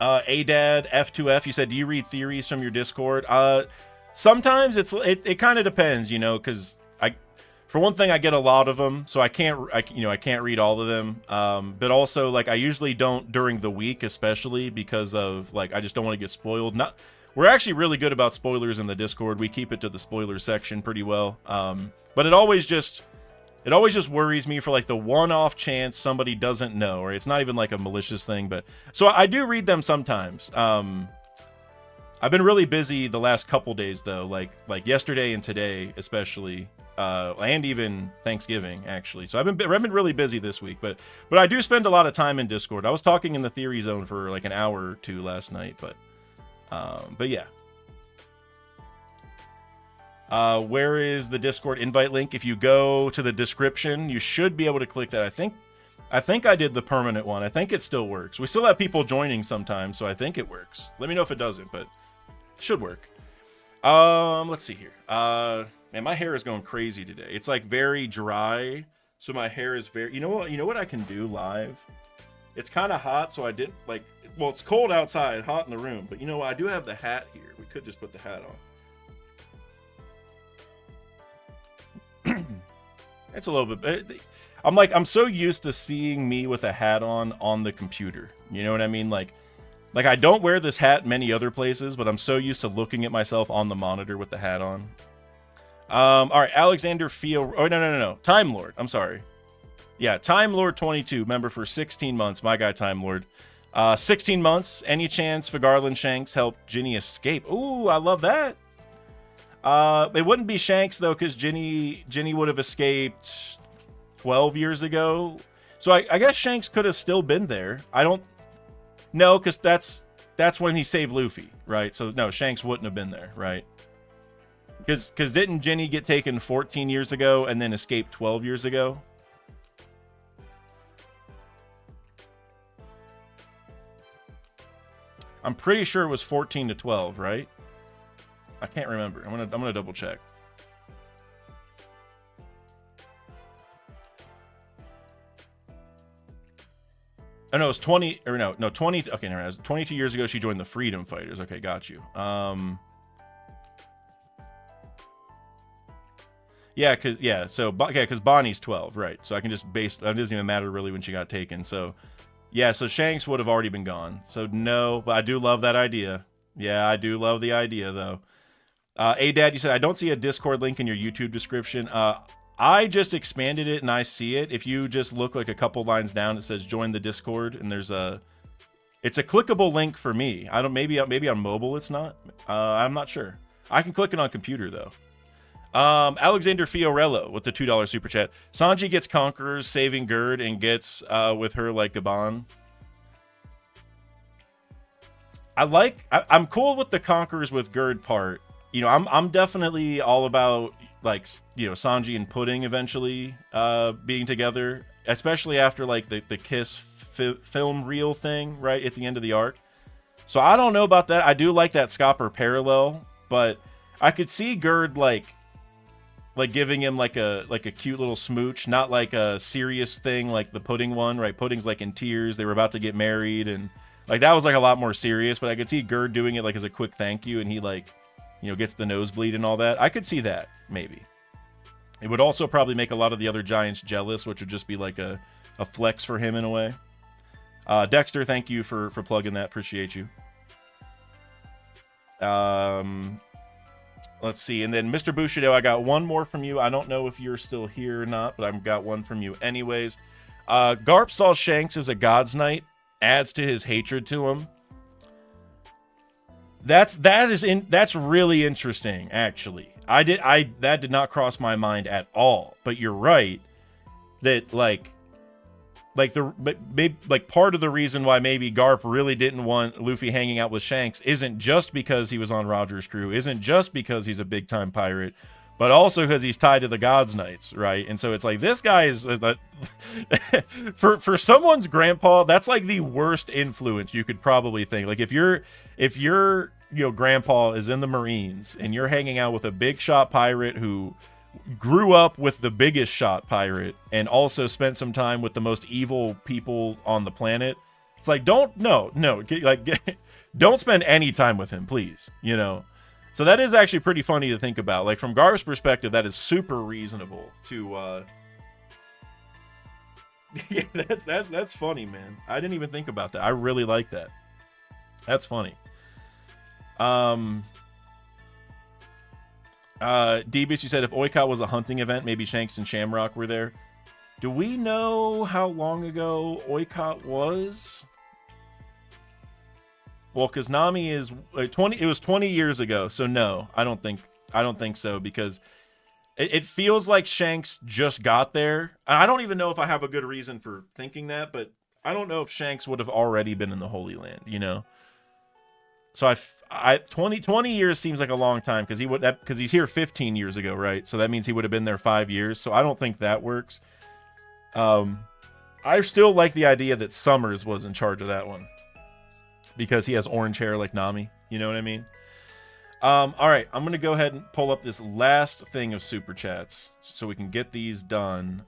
Adad F2F, you said, do you read theories from your Discord? Sometimes it kind of depends, you know, because for one thing, I get a lot of them, so I can't read all of them. But also, like, I usually don't during the week, especially because of like I just don't want to get spoiled. We're actually really good about spoilers in the Discord. We keep it to the spoiler section pretty well. But it always just worries me for like the one-off chance somebody doesn't know, or it's not even like a malicious thing. But so I do read them sometimes. I've been really busy the last couple days though, like yesterday and today especially. And even Thanksgiving, actually. So I've been really busy this week, but I do spend a lot of time in Discord. I was talking in the Theory Zone for like an hour or two last night, but yeah. Where is the Discord invite link? If you go to the description, you should be able to click that. I think I did the permanent one. I think it still works. We still have people joining sometimes, so I think it works. Let me know if it doesn't, but it should work. Let's see here. Man, my hair is going crazy today. It's like very dry, so my hair is very. You know what I can do live? It's kind of hot, so I didn't like. Well, it's cold outside, hot in the room, but you know what? I do have the hat here. We could just put the hat on. It's a little bit. I'm so used to seeing me with a hat on the computer. You know what I mean? Like I don't wear this hat many other places, but I'm so used to looking at myself on the monitor with the hat on. All right, Alexander Feel. Oh, no. Time Lord. I'm sorry. Yeah, Time Lord 22, member for 16 months. My guy, Time Lord. 16 months. Any chance for Garland Shanks help Ginny escape? Ooh, I love that. It wouldn't be Shanks, though, because Ginny would have escaped 12 years ago. So I guess Shanks could have still been there. I don't know, because that's when he saved Luffy, right? So, no, Shanks wouldn't have been there, right? Because didn't Ginny get taken 14 years ago and then escape 12 years ago? I'm pretty sure it was 14 to 12, right? I can't remember. I'm gonna double check. Oh no, it's 20 or no 20. Okay, no, 22 years ago she joined the Freedom Fighters. Okay, got you. Yeah, because Bonnie's 12, right? So I can just base. It doesn't even matter really when she got taken. So, yeah, so Shanks would have already been gone. So no, but I do love that idea. Yeah, I do love the idea though. Dad, you said I don't see a Discord link in your YouTube description. I just expanded it and I see it. If you just look like a couple lines down, it says join the Discord, and it's a clickable link for me. I don't maybe on mobile it's not. I'm not sure. I can click it on computer though. Alexander Fiorello with the $2 super chat. Sanji gets Conquerors, saving Gerd, and gets with her like Gabon. I'm cool with the Conquerors with Gerd part. You know, I'm definitely all about, like, you know, Sanji and Pudding eventually being together, especially after like the Kiss film reel thing right at the end of the arc. So I don't know about that. I do like that Scopper parallel, but I could see Gerd like giving him like a cute little smooch, not like a serious thing like the Pudding one, right? Pudding's like in tears. They were about to get married, and like that was like a lot more serious, but I could see Gerd doing it like as a quick thank you, and he like, you know, gets the nosebleed and all that. I could see that, maybe. It would also probably make a lot of the other Giants jealous, which would just be like a flex for him in a way. Dexter, thank you for plugging that. Appreciate you. Let's see. And then Mr. Bushido, I got one more from you. I don't know if you're still here or not, but I've got one from you anyways. Garp saw Shanks as a God's Knight, adds to his hatred to him. That's really interesting, actually. That did not cross my mind at all. But you're right that part of the reason why maybe Garp really didn't want Luffy hanging out with Shanks isn't just because he was on Roger's crew, isn't just because he's a big time pirate, but also because he's tied to the God's Knights, right? And so it's like, this guy is for someone's grandpa, that's like the worst influence you could probably think. Like if your you know, grandpa is in the Marines and you're hanging out with a big shot pirate who grew up with the biggest shot pirate and also spent some time with the most evil people on the planet, it's like, don't spend any time with him, please, you know. So that is actually pretty funny to think about. Like from Garp's perspective, that is super reasonable to yeah, that's funny, man. I didn't even think about that. I really like that. That's funny. Deebus, you said if Oikot was a hunting event, maybe Shanks and Shamrock were there. Do we know how long ago Oikot was? Well, because Nami is 20. It was 20 years ago, so no, I don't think so, because it feels like Shanks just got there. I don't even know if I have a good reason for thinking that, but I don't know if Shanks would have already been in the Holy Land, you know. So 20 years seems like a long time, because he's here 15 years ago, right? So that means he would have been there 5 years. So I don't think that works. I still like the idea that Summers was in charge of that one, because he has orange hair like Nami. You know what I mean? All right, I'm gonna go ahead and pull up this last thing of super chats so we can get these done.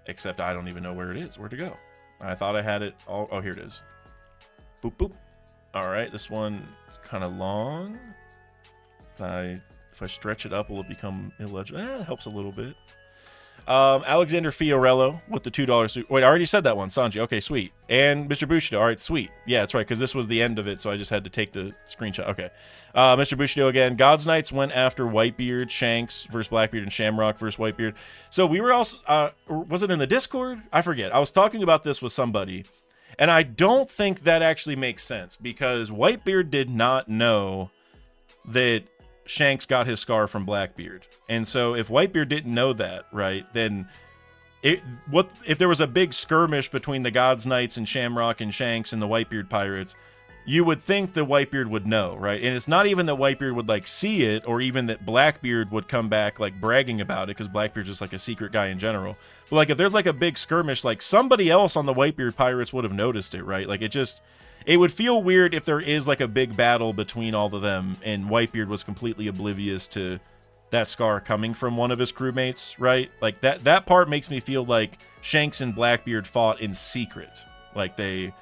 Except I don't even know where it is. Where to go? I thought I had it. Oh, here it is. Boop, boop. All right, this one is kind of long. If I stretch it up, will it become illegible? It helps a little bit. Alexander Fiorello with the $2 Wait, I already said that one. Sanji. Okay, sweet. And Mr. Bushido. All right, sweet. Yeah, that's right, because this was the end of it, so I just had to take the screenshot. Okay. Mr. Bushido again. God's Knights went after Whitebeard, Shanks versus Blackbeard, and Shamrock versus Whitebeard. So we were also... was it in the Discord? I forget. I was talking about this with somebody, and I don't think that actually makes sense, because Whitebeard did not know that Shanks got his scar from Blackbeard. And so if Whitebeard didn't know that, right, then what if there was a big skirmish between the God's Knights and Shamrock and Shanks and the Whitebeard pirates, you would think that Whitebeard would know, right? And it's not even that Whitebeard would like see it, or even that Blackbeard would come back like bragging about it, because Blackbeard's just like a secret guy in general. But like if there's like a big skirmish, like somebody else on the Whitebeard pirates would have noticed it, right? Like it would feel weird if there is like a big battle between all of them and Whitebeard was completely oblivious to that scar coming from one of his crewmates, right? Like that part makes me feel like Shanks and Blackbeard fought in secret. Like I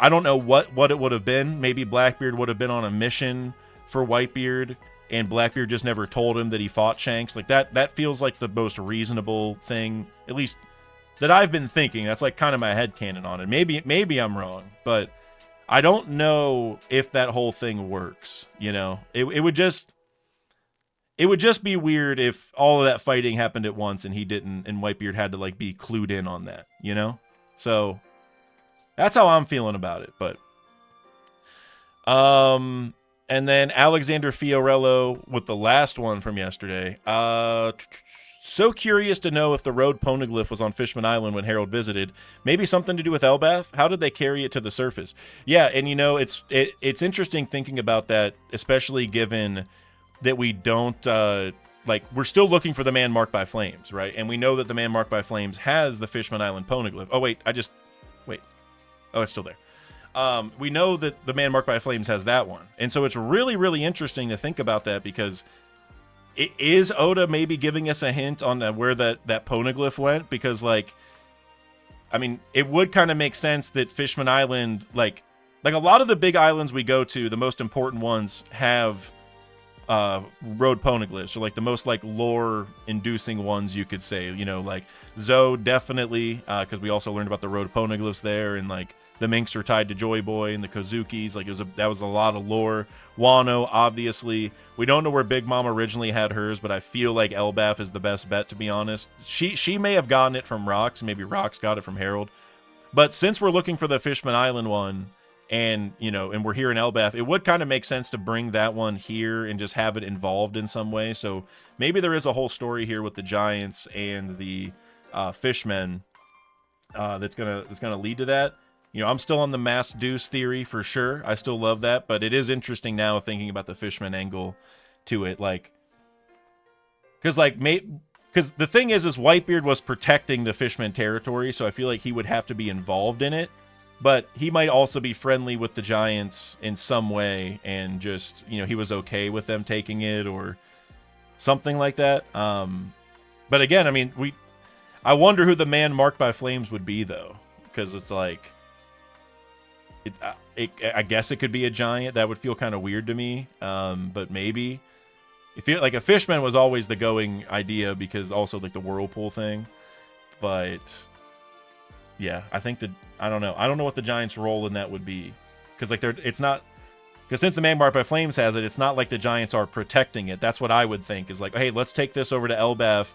don't know what it would have been. Maybe Blackbeard would have been on a mission for Whitebeard and Blackbeard just never told him that he fought Shanks. Like that feels like the most reasonable thing, at least that I've been thinking. That's like kind of my headcanon on it. Maybe I'm wrong, but I don't know if that whole thing works, you know. It would just be weird if all of that fighting happened at once and he didn't, and Whitebeard had to like be clued in on that, you know? So that's how I'm feeling about it. But And then Alexander Fiorello with the last one from yesterday. So curious to know if the road poneglyph was on Fishman Island when Harold visited. Maybe something to do with Elbaf? How did they carry it to the surface? Yeah, and it's interesting thinking about that, especially given that we don't we're still looking for the man marked by flames, right? And we know that the man marked by flames has the Fishman Island poneglyph. Oh wait, oh, it's still there. We know that the man marked by flames has that one, and so it's really, really interesting to think about that, because is Oda maybe giving us a hint on where that poneglyph went? Because, like, I mean, it would kind of make sense that Fishman Island, like a lot of the big islands we go to, the most important ones have road poneglyphs, or like the most like lore-inducing ones, you could say. You know, like Zoe definitely, because we also learned about the road poneglyphs there, and like the Minks are tied to Joy Boy and the Kozukis. Like that was a lot of lore. Wano, obviously. We don't know where Big Mom originally had hers, but I feel like Elbaf is the best bet, to be honest. She may have gotten it from Rox. Maybe Rox got it from Harold. But since we're looking for the Fishman Island one, and we're here in Elbaf, it would kind of make sense to bring that one here and just have it involved in some way. So maybe there is a whole story here with the Giants and the Fishmen that's gonna lead to that. I'm still on the Mass Deuce theory for sure. I still love that, but it is interesting now thinking about the Fishman angle to it, like, because the thing is Whitebeard was protecting the Fishman territory, so I feel like he would have to be involved in it, but he might also be friendly with the Giants in some way, and just he was okay with them taking it or something like that. But again, I mean, I wonder who the man marked by flames would be, though, because it's like, I guess it could be a giant. That would feel kind of weird to me, but maybe. Like a Fishman was always the going idea, because also like the whirlpool thing. But yeah, I think that I don't know what the Giants' role in that would be, because like it's not, because since the man marked by flames has it, it's not like the Giants are protecting it. That's what I would think, is like, hey, let's take this over to Elbaf,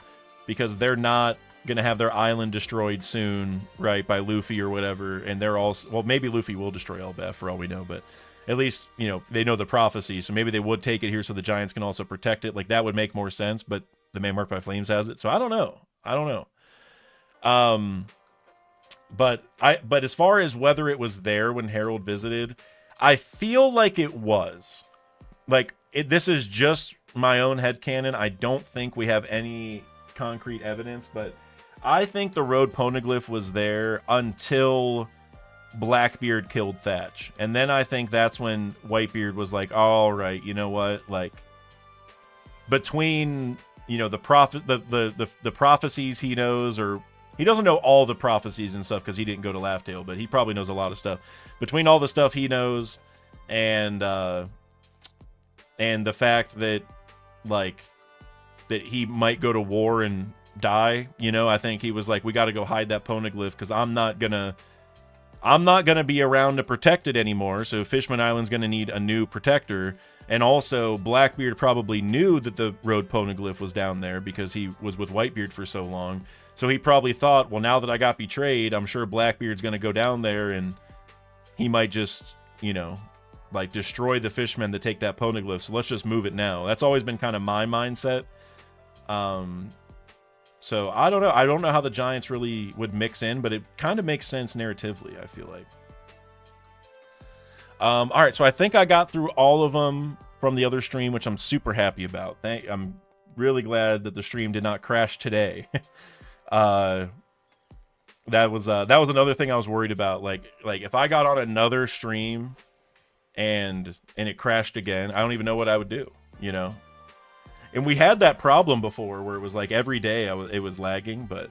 because they're not gonna have their island destroyed soon, right, by Luffy or whatever, and they're also, well, maybe Luffy will destroy Elbaf for all we know, but at least they know the prophecy, so maybe they would take it here so the Giants can also protect it. Like, that would make more sense, but the man marked by flames has it, so I don't know. But as far as whether it was there when Harold visited, I feel like it was. Like, this is just my own headcanon. I don't think we have any concrete evidence, but I think the road poneglyph was there until Blackbeard killed Thatch, and then I think that's when Whitebeard was like, all right, you know what, like, between the prophecies he knows, or he doesn't know all the prophecies and stuff because he didn't go to Laugh Tale, but he probably knows a lot of stuff. Between all the stuff he knows and the fact that, like, that he might go to war and die, I think he was like, we got to go hide that poneglyph, because I'm not gonna be around to protect it anymore, so Fishman Island's gonna need a new protector. And also Blackbeard probably knew that the road poneglyph was down there because he was with Whitebeard for so long, so he probably thought, well, now that I got betrayed, I'm sure Blackbeard's gonna go down there and he might just like destroy the fishmen that take that poneglyph, so let's just move it now. That's always been kind of my mindset. So I don't know. I don't know how the Giants really would mix in, but it kind of makes sense narratively, I feel like. All right, so I think I got through all of them from the other stream, which I'm super happy about. I'm really glad that the stream did not crash today. That was another thing I was worried about. Like if I got on another stream and it crashed again, I don't even know what I would do, And we had that problem before where it was like every day it was lagging, but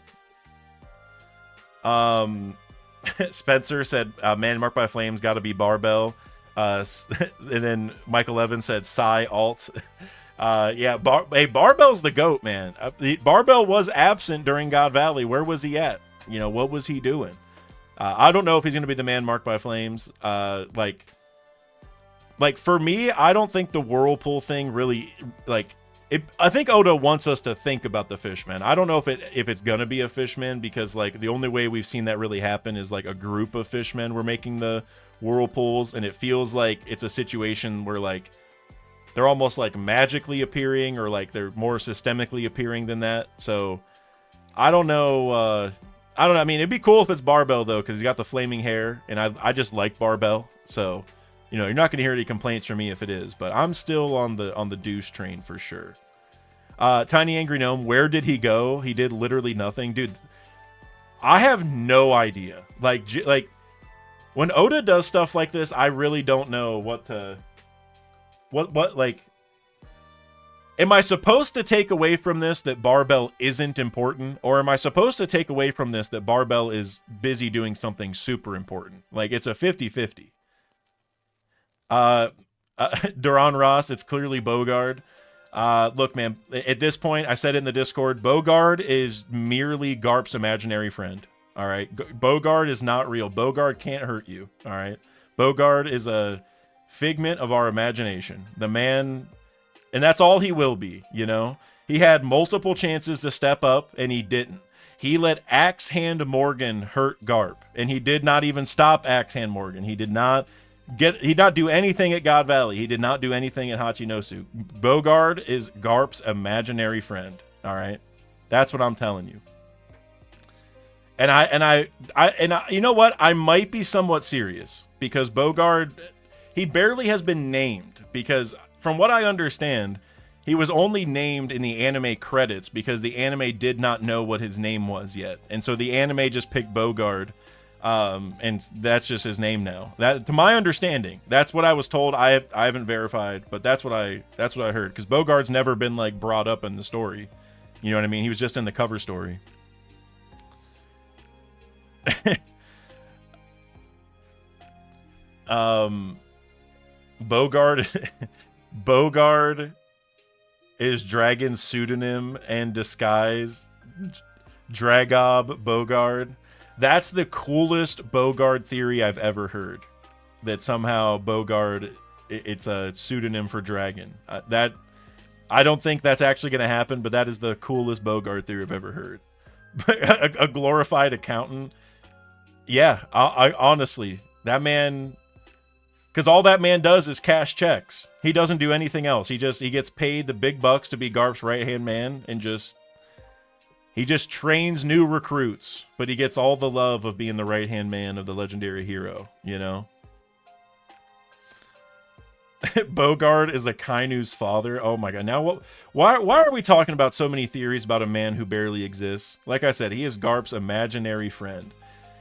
Spencer said man marked by flames got to be Barbell, and then Michael Evans said Psy alt. Yeah, Barbell's the GOAT, man. Barbell was absent during God Valley. Where was he at? What was he doing? I don't know if he's going to be the man marked by flames. Like for me, I don't think the whirlpool thing really, like, I think Oda wants us to think about the Fishmen. I don't know if it's gonna be a Fishman, because like the only way we've seen that really happen is like a group of Fishmen were making the whirlpools, and it feels like it's a situation where like they're almost like magically appearing, or like they're more systemically appearing than that. So I don't know. I don't know. I mean, it'd be cool if it's Barbell though, because he's got the flaming hair, and I just like Barbell. So, you know, you're not gonna hear any complaints from me if it is. But I'm still on the Deuce train for sure. Tiny Angry Gnome, where did he go? He did literally nothing, dude. I have no idea. Like when Oda does stuff like this, I really don't know what like. Am I supposed to take away from this that Barbell isn't important? Or am I supposed to take away from this that Barbell is busy doing something super important? Like, it's a 50-50. Duran Ross, it's clearly Bogard. Look, man, at this point, I said it in the Discord, Bogard is merely Garp's imaginary friend. All right? Bogard is not real. Bogard can't hurt you. All right? Bogard is a figment of our imagination. The man... And that's all he will be, you know? He had multiple chances to step up, and he didn't. He let Axe Hand Morgan hurt Garp, and he did not even stop Axe Hand Morgan. He did not do anything at God Valley. He did not do anything at Hachinosu. Bogard is Garp's imaginary friend, all right? That's what I'm telling you. And I you know what? I might be somewhat serious, because Bogard, he barely has been named, because... From what I understand, he was only named in the anime credits because the anime did not know what his name was yet. And so the anime just picked Bogard, and that's just his name now. That, to my understanding, that's what I was told. I haven't verified, but that's what I heard. Because Bogard's never been like brought up in the story. You know what I mean? He was just in the cover story. Bogard is Dragon's pseudonym and disguise. Dragob Bogard. That's the coolest Bogard theory I've ever heard. That somehow Bogard, it's a pseudonym for dragon. That I don't think that's actually going to happen, but that is the coolest Bogard theory I've ever heard. a glorified accountant. Yeah, I honestly, that man... Because all that man does is cash checks. He doesn't do anything else. He gets paid the big bucks to be Garp's right-hand man, and he just trains new recruits. But he gets all the love of being the right-hand man of the legendary hero, you know? Bogard is Akainu's father. Oh my god. Now, why are we talking about so many theories about a man who barely exists? Like I said, he is Garp's imaginary friend.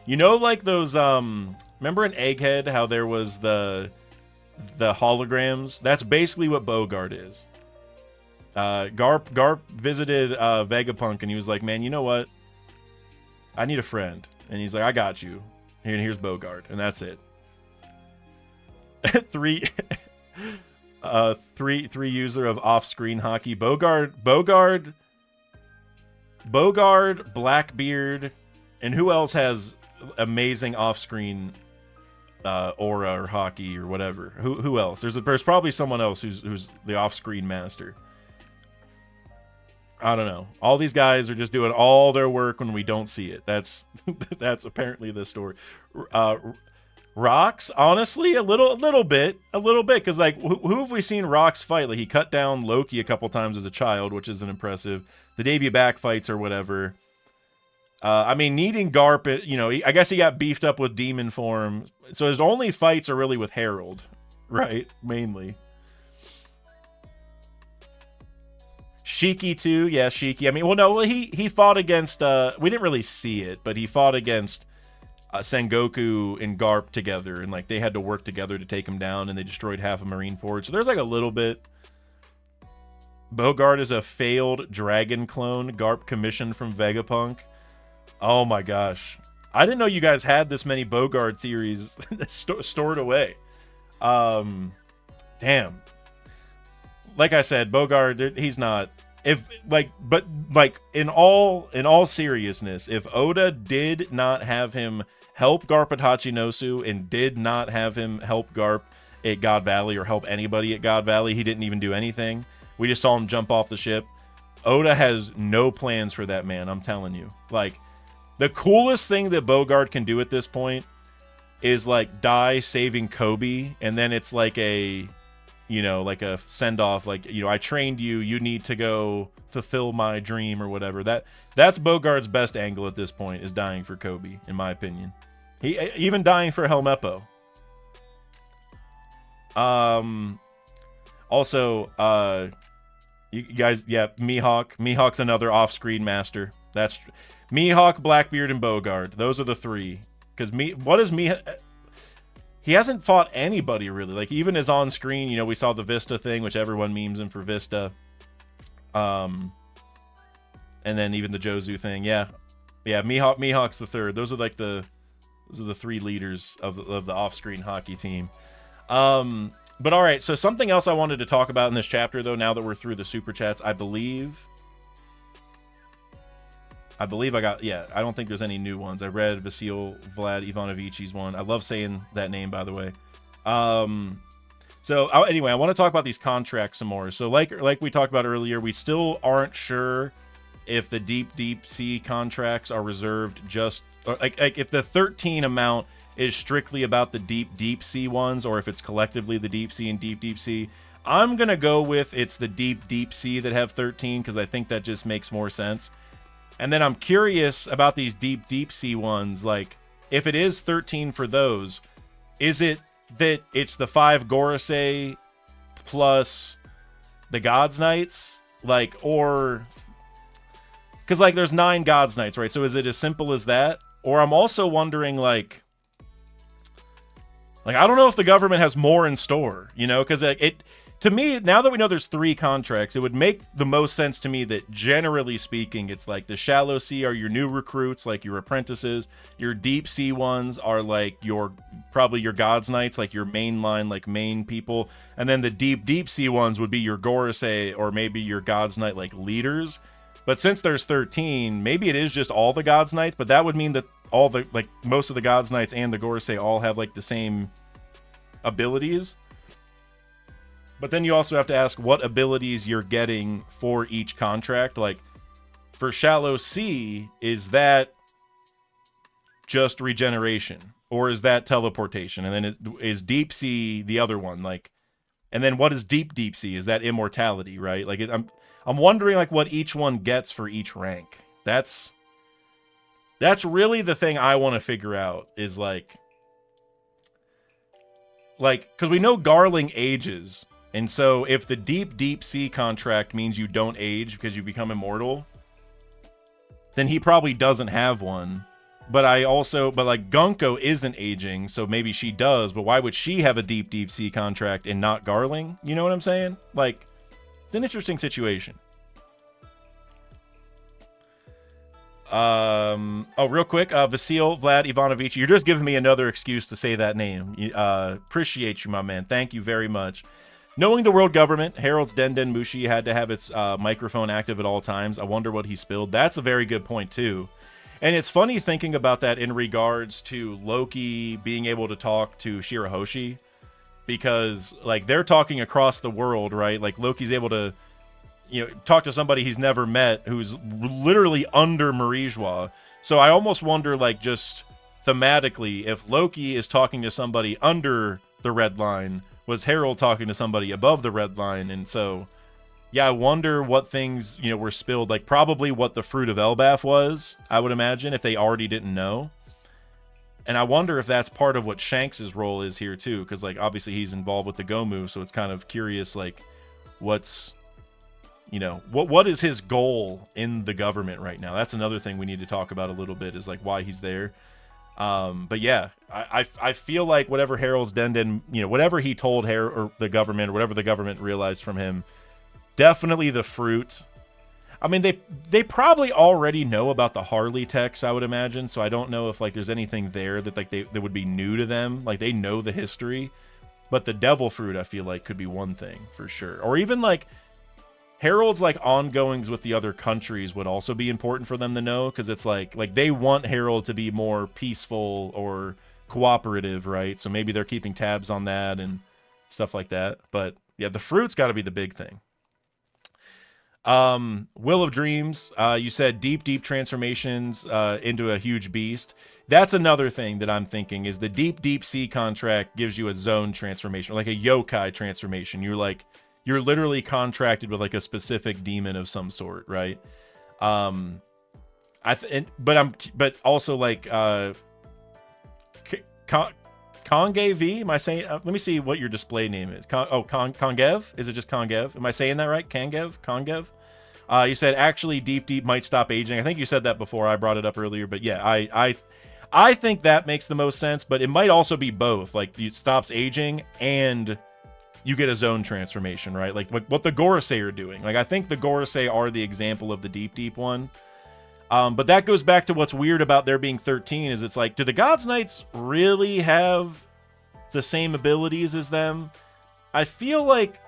You know, like those, remember in Egghead how there was the holograms? That's basically what Bogard is. Garp visited Vegapunk, and he was like, man, you know what? I need a friend. And he's like, I got you. Here's Bogard. And that's it. three user of off-screen hockey. Bogard, Blackbeard, and who else has amazing off-screen aura or hockey or whatever? Who else? There's probably someone else who's the off-screen master. I don't know. All these guys are just doing all their work when we don't see it. That's apparently the story. Rox, honestly, a little bit, because like who have we seen Rox fight? Like, he cut down Loki a couple times as a child, which isn't impressive. The Davy back fights or whatever. I mean, needing Garp, you know, I guess he got beefed up with demon form. So his only fights are really with Harold, right? Mainly. Shiki too, yeah, Shiki. I mean, he fought against. We didn't really see it, but he fought against Sengoku and Garp together, and like they had to work together to take him down, and they destroyed half of Marineford. So there's like a little bit. Bogard is a failed dragon clone Garp commissioned from Vegapunk. Oh my gosh. I didn't know you guys had this many Bogard theories stored away. Damn. Like I said, Bogard, he's not... But in all seriousness, if Oda did not have him help Garp at Hachinosu and did not have him help Garp at God Valley or help anybody at God Valley, he didn't even do anything. We just saw him jump off the ship. Oda has no plans for that man, I'm telling you. Like, the coolest thing that Bogard can do at this point is like die saving Kobe, and then it's like you know, like a send off, like, you know, I trained you, you need to go fulfill my dream or whatever. That's Bogart's best angle at this point, is dying for Kobe, in my opinion. He even dying for Helmeppo. Also, you guys, yeah, Mihawk's another off-screen master. That's Mihawk, Blackbeard, and Bogart. Those are the three. Because he hasn't fought anybody really. Like, even his on-screen, you know, we saw the Vista thing, which everyone memes him for Vista. And then even the Jozu thing. Yeah, Mihawk's the third. Those are like the three leaders of the off-screen hockey team. But all right, so something else I wanted to talk about in this chapter, though, now that we're through the Super Chats, I believe I got, yeah, I don't think there's any new ones. I read Vasil Vlad Ivanovici's one. I love saying that name, by the way. Anyway, I want to talk about these contracts some more. So like we talked about earlier, we still aren't sure if the deep sea contracts are reserved just, like if the 13 amount is strictly about the deep sea ones, or if it's collectively the deep sea and deep sea. I'm gonna go with it's the deep sea that have 13, because I think that just makes more sense. And then I'm curious about these deep sea ones, like if it is 13 for those, is it that it's the 5 Gorosei plus the God's Knights, like, or because like there's 9 God's Knights, right? So is it as simple as that? Or I'm also wondering, like I don't know if the government has more in store, you know, because to me, now that we know there's 3 contracts, it would make the most sense to me that generally speaking, it's like the shallow sea are your new recruits, like your apprentices. Your deep sea ones are like probably your God's Knights, like your mainline, like main people. And then the deep sea ones would be your Gorosei or maybe your God's Knight, like leaders. But since there's 13, maybe it is just all the God's Knights, but that would mean that all the, like, most of the God's Knights and the Gorosei all have like the same abilities. But then you also have to ask what abilities you're getting for each contract. Like, for Shallow Sea, is that just regeneration? Or is that teleportation? And then is Deep Sea the other one? Like, and then what is Deep Sea? Is that immortality, right? Like, I'm wondering, like, what each one gets for each rank. That's really the thing I want to figure out, is like, because we know Garling ages. And so if the deep sea contract means you don't age because you become immortal, then he probably doesn't have one. But like Gunko isn't aging, so maybe she does, but why would she have a deep sea contract and not Garling? You know what I'm saying? Like, it's an interesting situation. Real quick, Vasil Vlad Ivanovic, you're just giving me another excuse to say that name. Appreciate you, my man. Thank you very much. Knowing the world government, Harold's Den Mushi had to have its microphone active at all times. I wonder what he spilled. That's a very good point, too. And it's funny thinking about that in regards to Loki being able to talk to Shirahoshi, because, like, they're talking across the world, right? Like, Loki's able to, you know, talk to somebody he's never met who's literally under Marijois. So I almost wonder, like, just thematically, if Loki is talking to somebody under the red line, was Harold talking to somebody above the red line? And so, yeah, I wonder what things, you know, were spilled. Like, probably what the Fruit of Elbaf was, I would imagine, if they already didn't know. And I wonder if that's part of what Shanks' role is here, too. Because, like, obviously he's involved with the Gomu, so it's kind of curious, like, what's, you know, what is his goal in the government right now? That's another thing we need to talk about a little bit, is, like, why he's there. But yeah, I feel like whatever Harold's Den, you know, whatever he told or the government, or whatever the government realized from him, definitely the fruit. I mean, they probably already know about the Harley techs, I would imagine. So I don't know if, like, there's anything there that, like, that would be new to them. Like, they know the history, but the devil fruit, I feel like, could be one thing for sure. Or even, like, Harold's, like, ongoings with the other countries would also be important for them to know, because it's like they want Harold to be more peaceful or cooperative, right? So maybe they're keeping tabs on that and stuff like that. But yeah, the fruit's got to be the big thing. Will of Dreams, you said deep transformations into a huge beast. That's another thing that I'm thinking is the deep sea contract gives you a zone transformation, like a yokai transformation. You're literally contracted with like a specific demon of some sort, right? But also like Konge V. Am I saying? Let me see what your display name is. Kongev. Is it just Kongev? Am I saying that right? Kongev. You said actually deep might stop aging. I think you said that before. I brought it up earlier, but yeah, I think that makes the most sense. But it might also be both. Like it stops aging and you get a zone transformation, right? Like what the Gorosei are doing. Like I think the Gorosei are the example of the deep one. But that goes back to what's weird about there being 13 is it's like, do the Gods Knights really have the same abilities as them? I feel like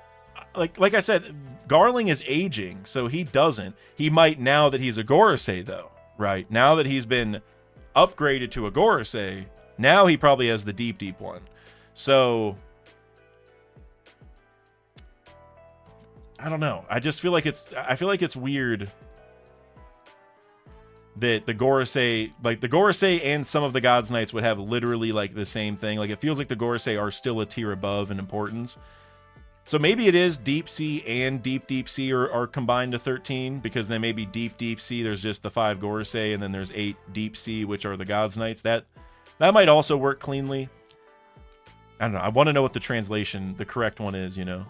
I said, Garling is aging, so he doesn't. He might now that he's a Gorosei, though, right? Now that he's been upgraded to a Gorosei, now he probably has the deep one. So I don't know. I just feel like it's weird that the Gorosei and some of the Gods Knights would have literally like the same thing. Like it feels like the Gorosei are still a tier above in importance. So maybe it is deep sea and deep sea are combined to 13 because then maybe deep sea there's just the 5 Gorosei and then there's 8 deep sea which are the Gods Knights. That might also work cleanly. I don't know. I want to know what the translation, the correct one is, you know.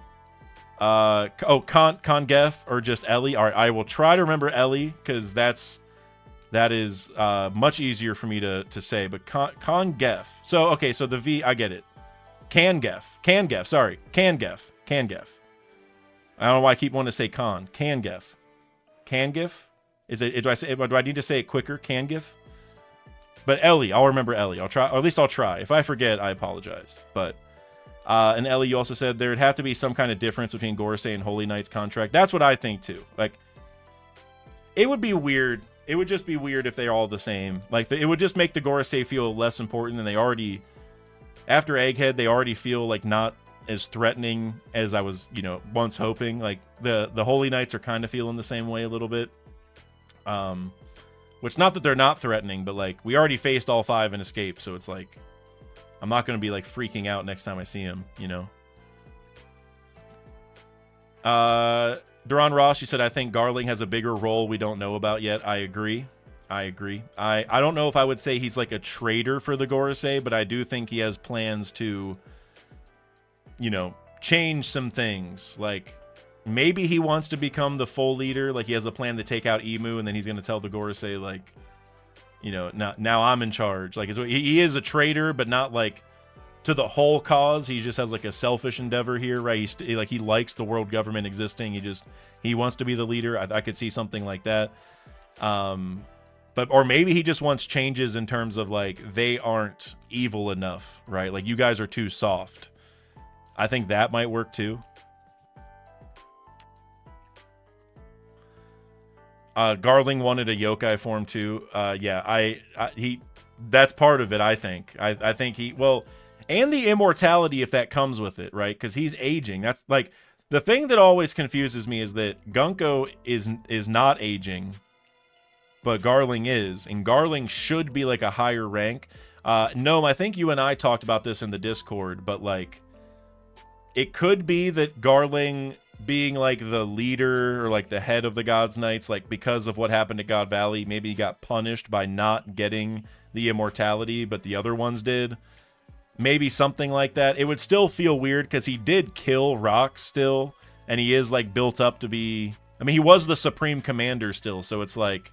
Kongef or just Ellie. All right, I will try to remember Ellie because that is much easier for me to say. But Kongef. So okay, so the V, I get it. Kangef. Sorry, Kangef. I don't know why I keep wanting to say Kangef. Is it? Do I need to say it quicker? Kangef. But Ellie, I'll remember Ellie. I'll try, or at least I'll try. If I forget, I apologize. But and Ellie, you also said there'd have to be some kind of difference between Gorosei and Holy Knight's contract. That's what I think too. Like, it would be weird. It would just be weird if they're all the same. Like, it would just make the Gorosei feel less important than they already. After Egghead, they already feel like not as threatening as I was, once hoping. Like the Holy Knights are kind of feeling the same way a little bit. Which, not that they're not threatening, but like we already faced all 5 and escaped, so it's like I'm not going to be like freaking out next time I see him, Duran Ross, you said, I think Garling has a bigger role we don't know about yet. I agree. I don't know if I would say he's like a traitor for the Gorosei, but I do think he has plans to, change some things. Like, maybe he wants to become the full leader. Like, he has a plan to take out Emu, and then he's going to tell the Gorosei, like, now I'm in charge. Like, he is a traitor, but not like to the whole cause. He just has like a selfish endeavor here, right? He likes the world government existing. He wants to be the leader. I could see something like that. Or maybe he just wants changes in terms of like they aren't evil enough, right? Like, you guys are too soft. I think that might work too. Garling wanted a yokai form too. Yeah, that's part of it. I think and the immortality if that comes with it, right? Because he's aging. That's like the thing that always confuses me is that Gunko is not aging, but Garling is, and Garling should be like a higher rank. No, I think you and I talked about this in the Discord, but like it could be that Garling being like the leader or like the head of the Gods Knights, like because of what happened at God Valley, maybe he got punished by not getting the immortality, but the other ones did. Maybe something like that. It would still feel weird because he did kill Rock still, and he is like built up to be. I mean, he was the Supreme Commander still, so it's like,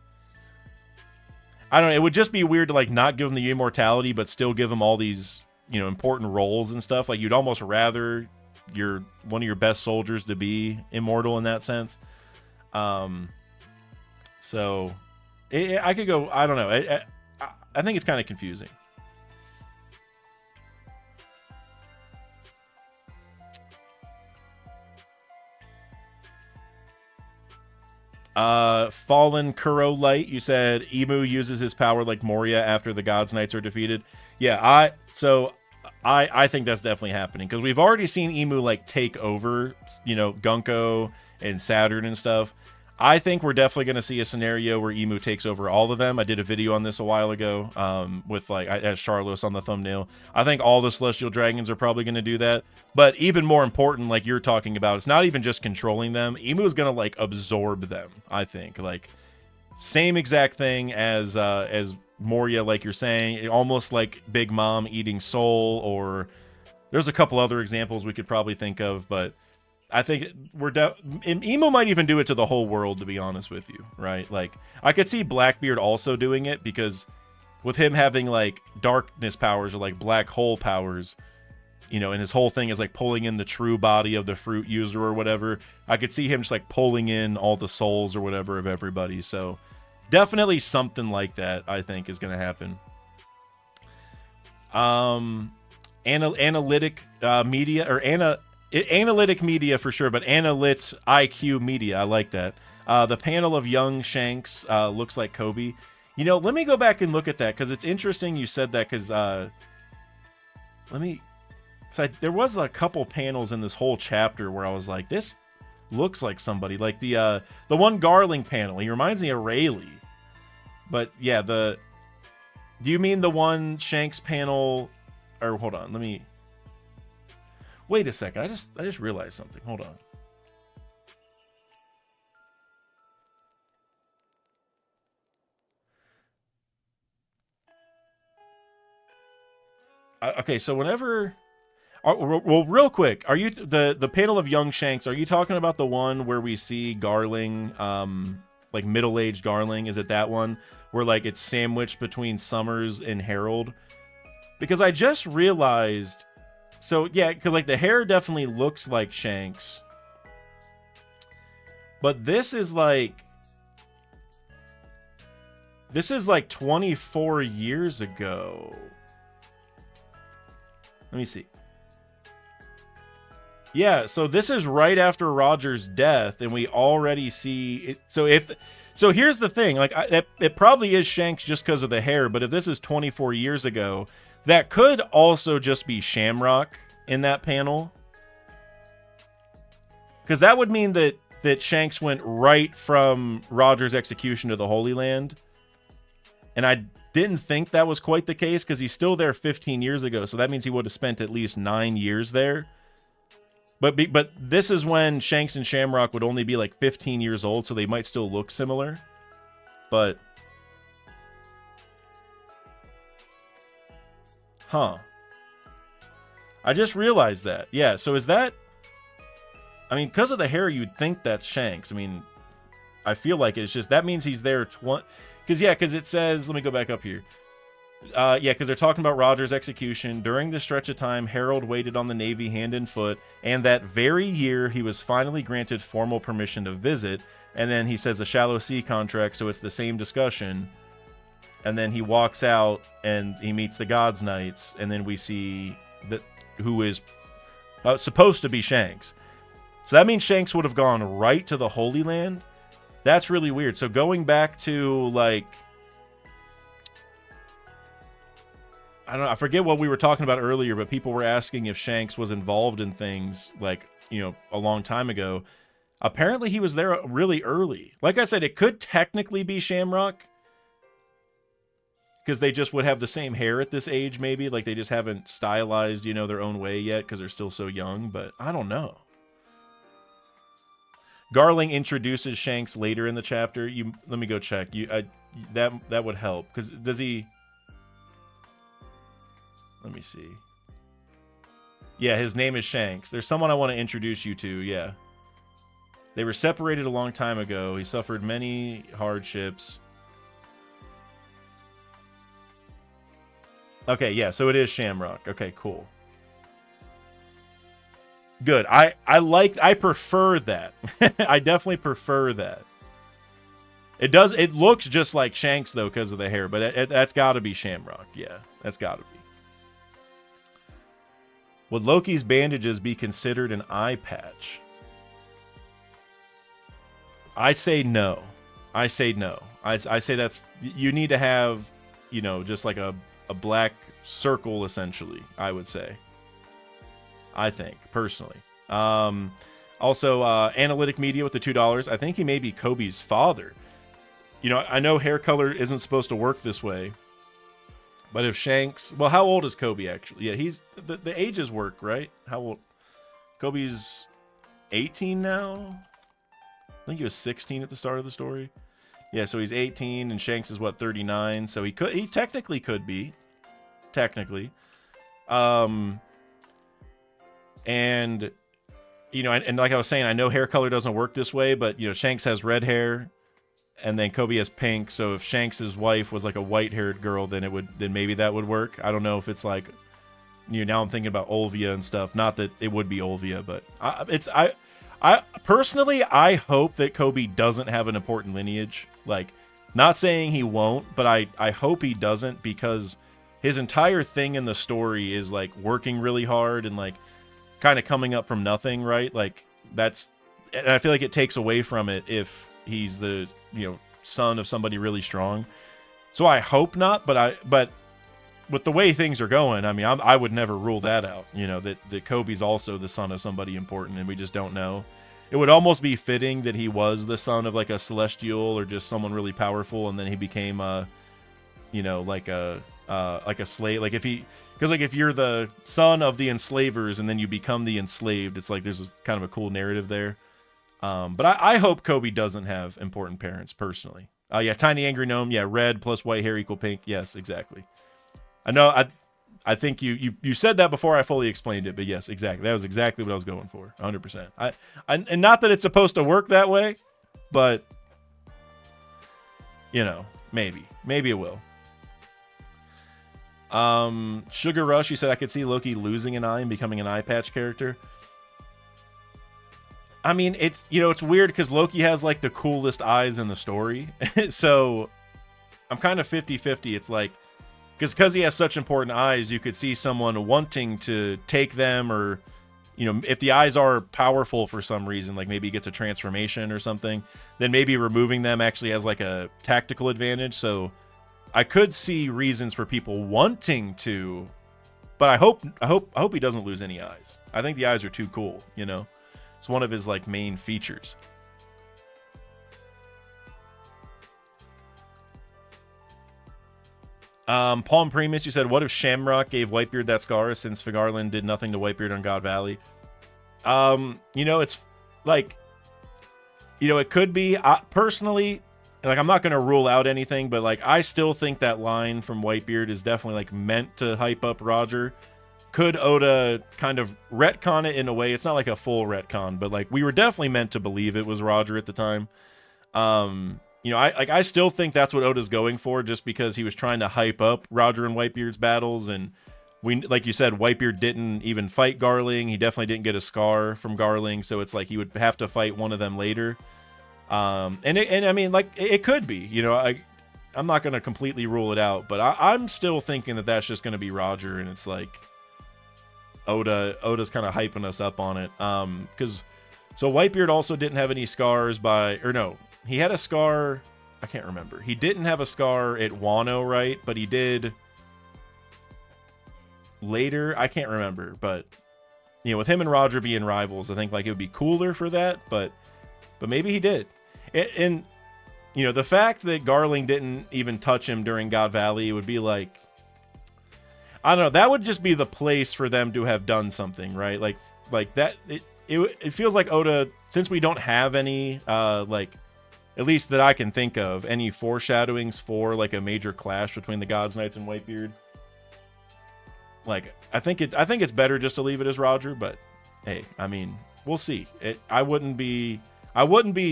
I don't know. It would just be weird to like not give him the immortality, but still give him all these, important roles and stuff. Like, you'd almost rather one of your best soldiers to be immortal in that sense. So I could go. I don't know. I think it's kind of confusing. Fallen Kuro Light, you said Emu uses his power like Moria after the Gods Knights are defeated. Yeah, I think that's definitely happening because we've already seen Emu like take over, Gunko and Saturn and stuff. I think we're definitely going to see a scenario where Emu takes over all of them. I did a video on this a while ago with like as Charlos on the thumbnail. I think all the Celestial Dragons are probably going to do that. But even more important, like you're talking about, it's not even just controlling them. Emu is going to like absorb them, I think. Like same exact thing as Moria, like you're saying, almost like Big Mom eating Soul, or there's a couple other examples we could probably think of, but I think Emo might even do it to the whole world, to be honest with you, right? Like, I could see Blackbeard also doing it, because with him having, like, darkness powers or, like, black hole powers, you know, and his whole thing is, like, pulling in the true body of the fruit user or whatever, I could see him just, like, pulling in all the souls or whatever of everybody. So, definitely something like that, I think, is going to happen. Analytic media, or analytic media for sure, but analyt IQ media, I like that. The panel of young Shanks looks like Kobe. You know, let me go back and look at that, because it's interesting you said that, because there was a couple panels in this whole chapter where I was like, this looks like somebody. Like the one Garling panel, he reminds me of Rayleigh. But yeah, do you mean the one Shanks panel, or hold on, let me... Wait a second, I just realized something. Hold on. Okay, so whenever... well, real quick, are you... The panel of young Shanks, are you talking about the one where we see Garling, like middle-aged Garling? Is it that one? Where, like, it's sandwiched between Summers and Harold? Because I just realized... So, yeah, because, like, the hair definitely looks like Shanks. But this is, like... This is, like, 24 years ago. Let me see. Yeah, so this is right after Roger's death, and we already see... It, so here's the thing. Like, it probably is Shanks just because of the hair, but if this is 24 years ago... That could also just be Shamrock in that panel. Because that would mean that Shanks went right from Roger's execution to the Holy Land. And I didn't think that was quite the case, because he's still there 15 years ago. So that means he would have spent at least 9 years there. But this is when Shanks and Shamrock would only be like 15 years old, so they might still look similar. But... Huh. I just realized that. Yeah, so is that... I mean, because of the hair, you'd think that's Shanks. I mean, I feel like it's just... That means he's there... Because it says... Let me go back up here. Yeah, because they're talking about Roger's execution. During this stretch of time, Harold waited on the Navy hand and foot, and that very year, he was finally granted formal permission to visit. And then he says a shallow sea contract, so it's the same discussion. And then he walks out and he meets the Gods Knights, and then we see that who is supposed to be Shanks. So that means Shanks would have gone right to the Holy Land. That's really weird. So going back to, like, I don't know, I forget what we were talking about earlier, but people were asking if Shanks was involved in things, like, you know, a long time ago. Apparently he was there really early. Like I said, it could technically be Shamrock, because they just would have the same hair at this age, maybe. Like, they just haven't stylized, you know, their own way yet, because they're still so young. But I don't know. Garling introduces Shanks later in the chapter. Let me go check. That would help. Because does he... Let me see. Yeah, his name is Shanks. There's someone I want to introduce you to, yeah. They were separated a long time ago. He suffered many hardships. Okay, yeah, so it is Shamrock. Okay, cool. Good. I prefer that. I definitely prefer that. It looks just like Shanks, though, because of the hair, but that's got to be Shamrock. Yeah, that's got to be. Would Loki's bandages be considered an eye patch? I say no. I say no. I say that's... You need to have, you know, just like a black circle, essentially, I would say. I think, personally. Also, Analytic Media with the $2. I think he may be Kobe's father. You know, I know hair color isn't supposed to work this way, but if Shanks, well, how old is Kobe actually? Yeah, he's the ages work, right? How old? Kobe's 18 now. I think he was 16 at the start of the story. Yeah, so he's 18, and Shanks is what, 39. So he technically could be, technically. And you know, and like I was saying, I know hair color doesn't work this way, but you know, Shanks has red hair, and then Kobe has pink. So if Shanks's wife was like a white-haired girl, then maybe that would work. I don't know if it's like, you know, now I'm thinking about Olvia and stuff. Not that it would be Olvia, but I personally, I hope that Kobe doesn't have an important lineage. Like, not saying he won't, but I hope he doesn't, because his entire thing in the story is like working really hard and like kind of coming up from nothing, right? Like and I feel like it takes away from it if he's the, you know, son of somebody really strong. So I hope not, but with the way things are going, I mean, I would never rule that out, you know, that Kobe's also the son of somebody important and we just don't know. It would almost be fitting that he was the son of like a celestial or just someone really powerful, and then he became you know, like a slave. Like because like if you're the son of the enslavers and then you become the enslaved, it's like there's kind of a cool narrative there. But I hope Kobe doesn't have important parents personally. Yeah, Tiny Angry Gnome. Yeah, red plus white hair equal pink. Yes, exactly. I know. I think you said that before I fully explained it, but yes, exactly. That was exactly what I was going for. 100%. And not that it's supposed to work that way, but you know, maybe it will. Sugar Rush, you said I could see Loki losing an eye and becoming an eye patch character. I mean, it's, you know, it's weird because Loki has like the coolest eyes in the story. So I'm kind of 50-50. It's like, because he has such important eyes, you could see someone wanting to take them, or, you know, if the eyes are powerful for some reason, like maybe he gets a transformation or something, then maybe removing them actually has like a tactical advantage. So I could see reasons for people wanting to, but I hope he doesn't lose any eyes. I think the eyes are too cool, you know. It's one of his like main features. Palm Primus, you said, what if Shamrock gave Whitebeard that scar since Figarland did nothing to Whitebeard on God Valley? You know, it's like, you know, it could be. Personally, like, I'm not going to rule out anything, but like, I still think that line from Whitebeard is definitely like meant to hype up Roger. Could Oda kind of retcon it in a way? It's not like a full retcon, but like, we were definitely meant to believe it was Roger at the time. You know, I still think that's what Oda's going for, just because he was trying to hype up Roger and Whitebeard's battles, and we, like you said, Whitebeard didn't even fight Garling. He definitely didn't get a scar from Garling, so it's like he would have to fight one of them later. And I mean, like, it could be, you know, I'm not going to completely rule it out, but I'm still thinking that that's just going to be Roger, and it's like Oda's kind of hyping us up on it. Because so Whitebeard also didn't have any scars he had a scar. I can't remember. He didn't have a scar at Wano, right? But he did later. I can't remember. But, you know, with him and Roger being rivals, I think like it would be cooler for that. But maybe he did. And you know, the fact that Garling didn't even touch him during God Valley would be like, I don't know. That would just be the place for them to have done something, right? Like that. It feels like Oda, since we don't have any like, at least that I can think of, any foreshadowings for like a major clash between the Gods Knights and Whitebeard. Like, I think it's better just to leave it as Roger, but hey, I mean, we'll see. I wouldn't be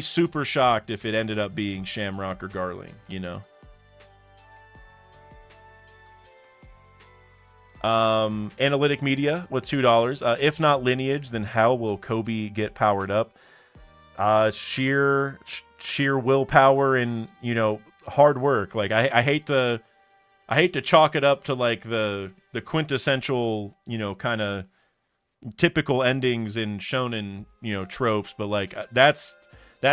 super shocked if it ended up being Shamrock or Garling, you know. Analytic Media with $2. If not lineage, then how will Kobe get powered up? Sheer willpower and, you know, hard work. Like, I hate to chalk it up to like the quintessential, you know, kind of typical endings in shonen, you know, tropes, but like that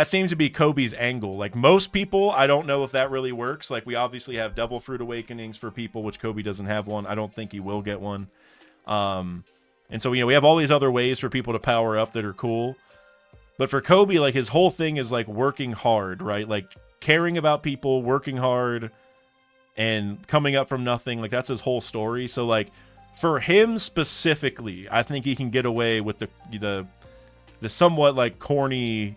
seems to be Kobe's angle. Like, most people, I don't know if that really works. Like, we obviously have Devil Fruit Awakenings for people, which Kobe doesn't have one. I don't think he will get one. And so, you know, we have all these other ways for people to power up that are cool. But for Kobe, like his whole thing is like working hard, right? Like caring about people, working hard, and coming up from nothing. Like that's his whole story. So like for him specifically, I think he can get away with the somewhat like corny,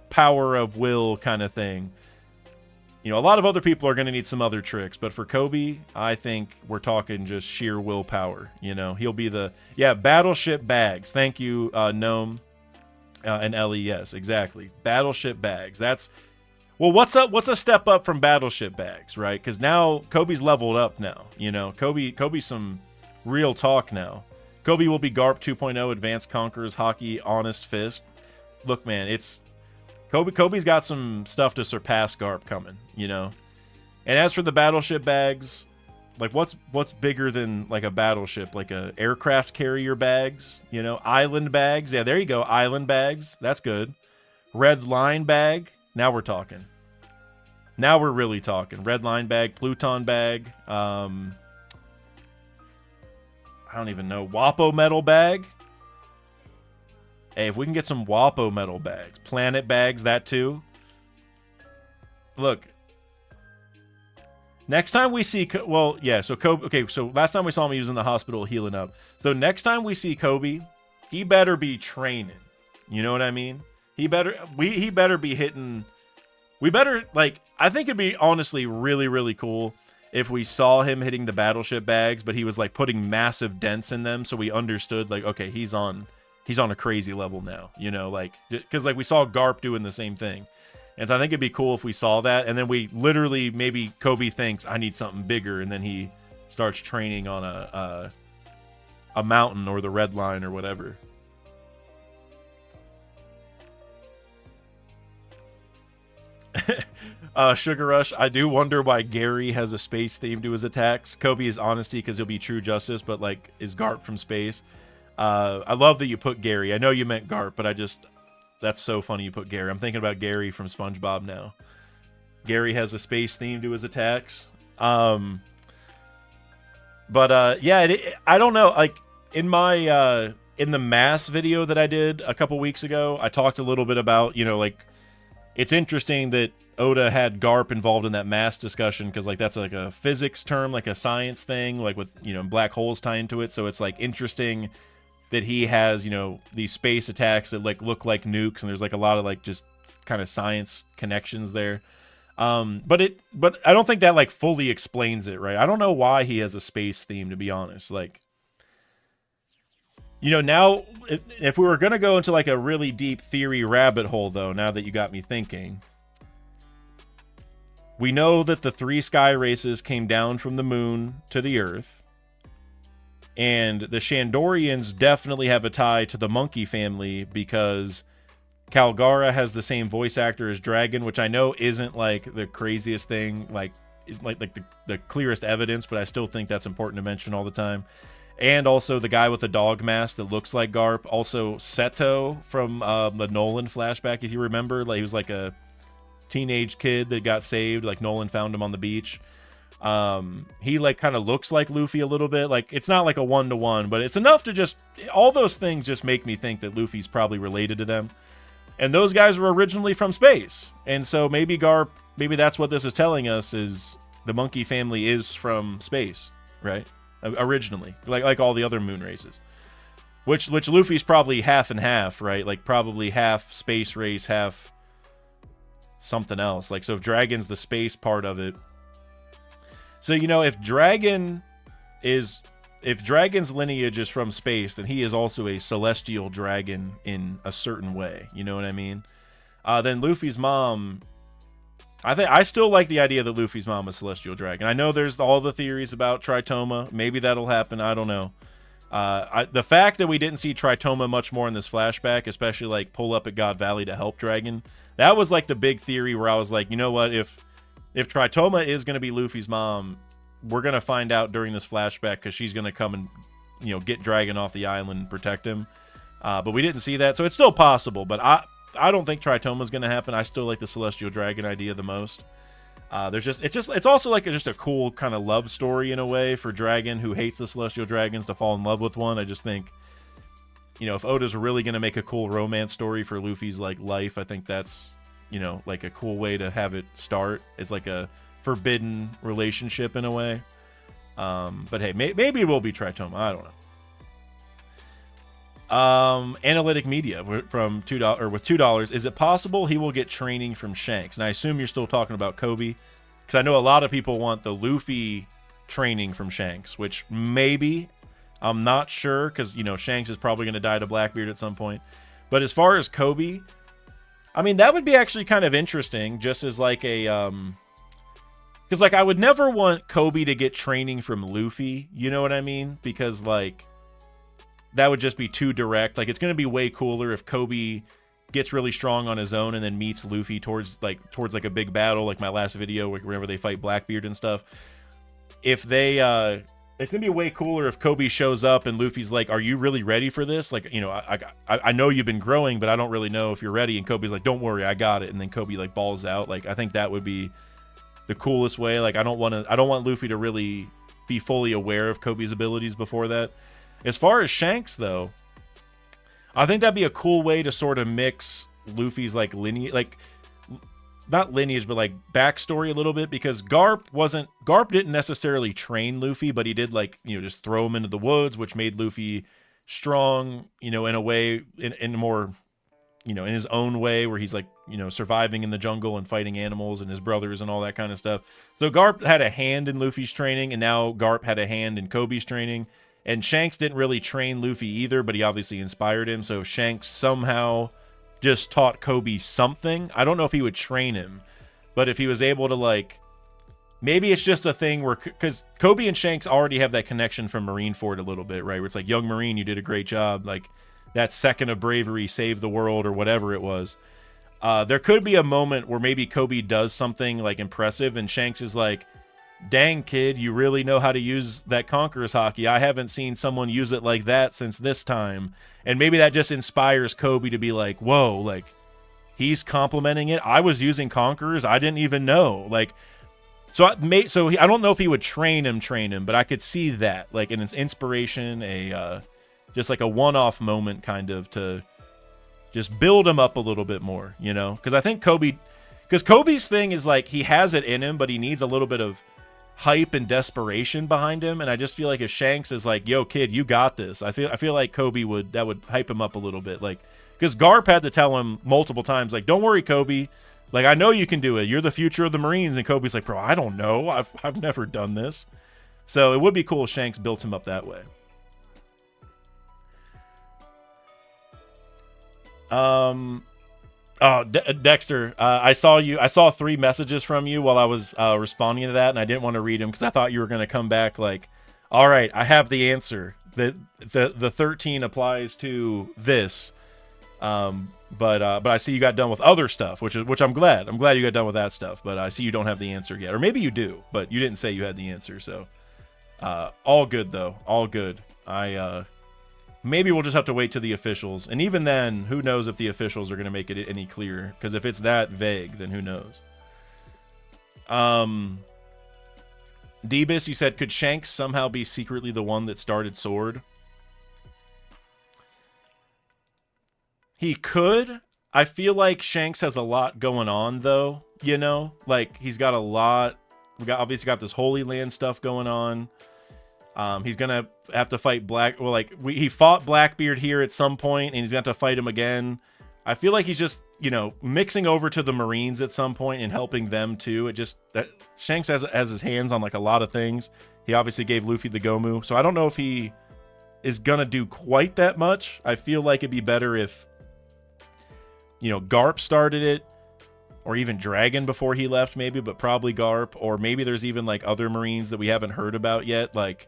power of will kind of thing. A lot of other people are going to need some other tricks, but for Kobe, I think we're talking just sheer willpower. He'll be Battleship Bags. Thank you, Gnome and Ellie. Yes, exactly. Battleship Bags. What's a step up from Battleship Bags, right? Because now Kobe's leveled up now. Kobe's some real talk now. Kobe will be Garp 2.0, Advanced Conquerors, Hockey, Honest Fist. Look, man, it's Kobe's got some stuff to surpass Garp coming, And as for the Battleship Bags, like what's bigger than like a battleship, like a aircraft carrier bags, Island bags. Yeah, there you go, Island bags. That's good. Red line bag. Now we're talking. Now we're really talking. Red line bag, Pluton bag. I don't even know. Wapo metal bag. Hey, if we can get some Wapo metal bags, planet bags, that too. Look, next time we see, so Kobe, okay, so last time we saw him, he was in the hospital healing up. So next time we see Kobe, he better be training. You know what I mean? He better be hitting. We better, like, I think it'd be honestly really, really cool if we saw him hitting the battleship bags, but he was like putting massive dents in them, so we understood like, okay, he's on a crazy level now, like, because like we saw Garp doing the same thing. And so I think it'd be cool if we saw that, and then we literally, maybe Kobe thinks I need something bigger, and then he starts training on a mountain or the red line or whatever. Sugar Rush, I do wonder why Gary has a space theme to his attacks. Kobe is honesty because he'll be true justice, but like is Garp from space. I love that you put Gary. I know you meant Garp, but that's so funny you put Gary. I'm thinking about Gary from SpongeBob now. Gary has a space theme to his attacks. I don't know. Like in my in the mass video that I did a couple weeks ago, I talked a little bit about, like, it's interesting that Oda had Garp involved in that mass discussion because, like, that's like a physics term, like a science thing, like with, black holes tie into it. So it's like interesting that he has, these space attacks that like look like nukes, and there's like a lot of like just kind of science connections there. But I don't think that like fully explains it, right? I don't know why he has a space theme, to be honest. Like, now if we were going to go into like a really deep theory rabbit hole, though, now that you got me thinking, we know that the 3 sky races came down from the moon to the Earth, and the Shandorians definitely have a tie to the monkey family because Calgara has the same voice actor as Dragon, which I know isn't like the craziest thing, like the clearest evidence, but I still think that's important to mention all the time. And also the guy with the dog mask that looks like Garp. Also Seto from the Nolan flashback, if you remember. Like, he was like a teenage kid that got saved. Like, Nolan found him on the beach. He like kind of looks like Luffy a little bit. Like, it's not like a 1-to-1, but it's enough to just... All those things just make me think that Luffy's probably related to them. And those guys were originally from space. And so maybe Garp... Maybe that's what this is telling us, is the monkey family is from space, right? Originally, like all the other moon races, which Luffy's probably half and half, right? Like probably half space race, half something else. Like, so if Dragon's the space part of it, so if Dragon's lineage is from space, then he is also a celestial dragon in a certain way. You know what I mean? Then Luffy's mom. I still like the idea that Luffy's mom is Celestial Dragon. I know there's all the theories about Tritoma. Maybe that'll happen. I don't know. The fact that we didn't see Tritoma much more in this flashback, especially like pull up at God Valley to help Dragon, that was like the big theory where I was like, you know what? If Tritoma is going to be Luffy's mom, we're going to find out during this flashback because she's going to come and get Dragon off the island and protect him. But we didn't see that, so it's still possible. But I don't think Tritoma's going to happen. I still like the Celestial Dragon idea the most. It's also like just a cool kind of love story in a way for Dragon, who hates the Celestial Dragons, to fall in love with one. I just think you know, if Oda's really going to make a cool romance story for Luffy's like life, I think that's, you know, like a cool way to have it start, is like a forbidden relationship in a way. But hey, maybe it will be Tritoma. I don't know. Analytic Media from $2 or with $2. Is it possible he will get training from Shanks? And I assume you're still talking about Kobe, because I know a lot of people want the Luffy training from Shanks, which maybe, I'm not sure, because, you know, Shanks is probably going to die to Blackbeard at some point. But as far as Kobe, I mean, that would be actually kind of interesting, just as like a because, like, I would never want Kobe to get training from Luffy, you know what I mean? Because, like, that would just be too direct. Like, it's going to be way cooler if Kobe gets really strong on his own and then meets Luffy towards like a big battle, like my last video, whenever they fight Blackbeard and stuff. If they, it's going to be way cooler if Kobe shows up and Luffy's like, are you really ready for this? Like, you know, I know you've been growing, but I don't really know if you're ready. And Kobe's like, don't worry, I got it. And then Kobe, like, balls out. Like, I think that would be the coolest way. Like, I don't want Luffy to really be fully aware of Kobe's abilities before that. As far as Shanks, though, I think that'd be a cool way to sort of mix Luffy's like lineage, like not lineage, but like backstory a little bit, because Garp didn't necessarily train Luffy, but he did, like, you know, just throw him into the woods, which made Luffy strong, you know, in a way, in more, you know, in his own way, where he's like, you know, surviving in the jungle and fighting animals and his brothers and all that kind of stuff. So Garp had a hand in Luffy's training, and now Garp had a hand in Kobe's training. And Shanks didn't really train Luffy either, but he obviously inspired him. So Shanks somehow just taught Kobe something. I don't know if he would train him, but if he was able to, like, maybe it's just a thing where, because Kobe and Shanks already have that connection from Marineford a little bit, right? Where it's like, young Marine, you did a great job. Like, that second of bravery saved the world, or whatever it was. There could be a moment where maybe Kobe does something like impressive, and Shanks is like, dang, kid, you really know how to use that Conqueror's Haki. I haven't seen someone use it like that since this time. And maybe that just inspires Kobe to be like, whoa, like, he's complimenting it. I was using Conquerors. I didn't even know. Like, so I don't know if he would train him, but I could see that, like, in its inspiration, just like a one-off moment, kind of, to just build him up a little bit more, you know? Because I think Kobe's thing is, like, he has it in him, but he needs a little bit of hype and desperation behind him. And I just feel like if Shanks is like, yo, kid, you got this, I feel like Kobe would hype him up a little bit. Like, because Garp had to tell him multiple times, like, don't worry, Kobe, like, I know you can do it. You're the future of the Marines. And Kobe's like, bro, I don't know. I've never done this. So it would be cool if Shanks built him up that way. Oh, Dexter, I saw 3 messages from you while I was responding to that, and I didn't want to read them because I thought you were going to come back like, all right, I have the answer. The 13 applies to this. But I see you got done with other stuff, which I'm glad. I'm glad you got done with that stuff, but I see you don't have the answer yet. Or maybe you do, but you didn't say you had the answer, so all good though. All good. Maybe we'll just have to wait to the officials. And even then, who knows if the officials are going to make it any clearer? Because if it's that vague, then who knows? Debus, you said, could Shanks somehow be secretly the one that started Sword? He could. I feel like Shanks has a lot going on, though. You know? Like, he's got a lot. Obviously got this Holy Land stuff going on. He's gonna have to fight he fought Blackbeard here at some point, and he's gonna have to fight him again. I feel like he's just, you know, mixing over to the Marines at some point and helping them too. Shanks has his hands on like a lot of things. He obviously gave Luffy the Gomu, so I don't know if he is gonna do quite that much. I feel like it'd be better if, you know, Garp started it, or even Dragon before he left, maybe, but probably Garp, or maybe there's even like other Marines that we haven't heard about yet, like.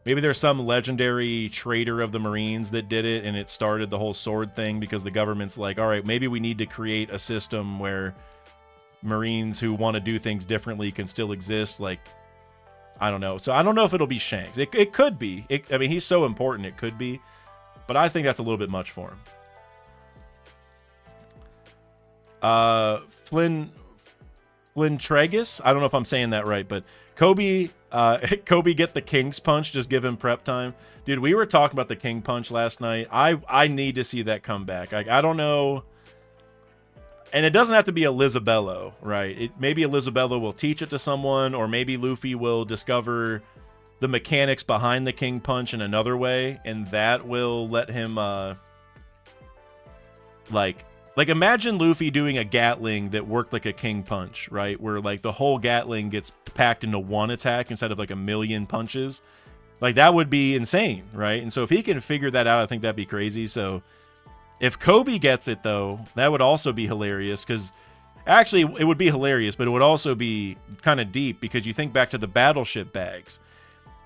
Maybe there's some legendary traitor of the Marines that did it, and it started the whole Sword thing because the government's like, all right, maybe we need to create a system where Marines who want to do things differently can still exist. Like, I don't know. So I don't know if it'll be Shanks. It could be. I mean, he's so important, it could be. But I think that's a little bit much for him. Flynn Tregus? I don't know if I'm saying that right, but Kobe Kobe get the King's Punch, just give him prep time. Dude, we were talking about the King Punch last night. I need to see that come back. Like, I don't know. And it doesn't have to be Elizabello, right? Maybe Elizabello will teach it to someone, or maybe Luffy will discover the mechanics behind the King Punch in another way, and that will let him, like imagine Luffy doing a Gatling that worked like a King Punch, right? Where, like, the whole Gatling gets packed into one attack instead of, like, a million punches. Like, that would be insane, right? And so if he can figure that out, I think that'd be crazy. So if Kobe gets it, though, that would also be hilarious, because actually it would be hilarious, but it would also be kind of deep, because you think back to the battleship bags,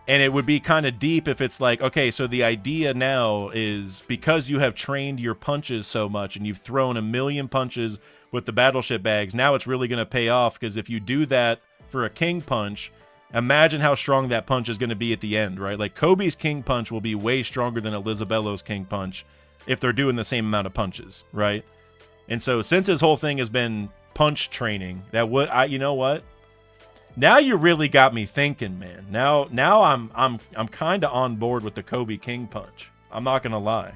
and it would be kind of deep if it's like, okay, so the idea now is, because you have trained your punches so much and you've thrown a million punches with the battleship bags, now it's really going to pay off, because if you do that for a King Punch, imagine how strong that punch is going to be at the end, right? Like, Kobe's King Punch will be way stronger than Elizabello's King Punch if they're doing the same amount of punches, right? And so since his whole thing has been punch training, that would, you know what? Now you really got me thinking, man. Now I'm kind of on board with the Kobe King Punch. I'm not gonna lie.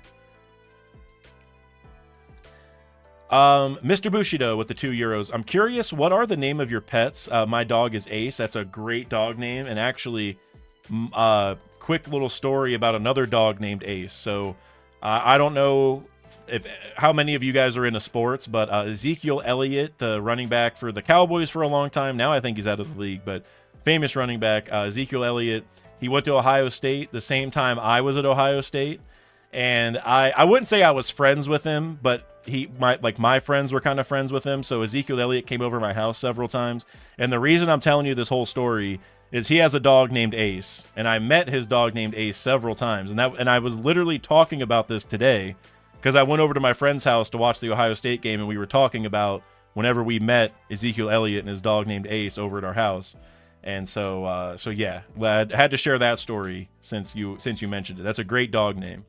Mr. Bushido with the €2. I'm curious, what are the name of your pets? My dog is Ace. That's a great dog name. And actually, quick little story about another dog named Ace. So I don't know how many of you guys are into sports, but Ezekiel Elliott, the running back for the Cowboys for a long time, now I think he's out of the league, but famous running back, Ezekiel Elliott, he went to Ohio State the same time I was at Ohio State, and I wouldn't say I was friends with him, but my friends were kind of friends with him. So Ezekiel Elliott came over to my house several times, and the reason I'm telling you this whole story is he has a dog named Ace, and I met his dog named Ace several times, and I was literally talking about this today, because I went over to my friend's house to watch the Ohio State game, and we were talking about whenever we met Ezekiel Elliott and his dog named Ace over at our house. And so yeah, I had to share that story since you mentioned it. That's a great dog name.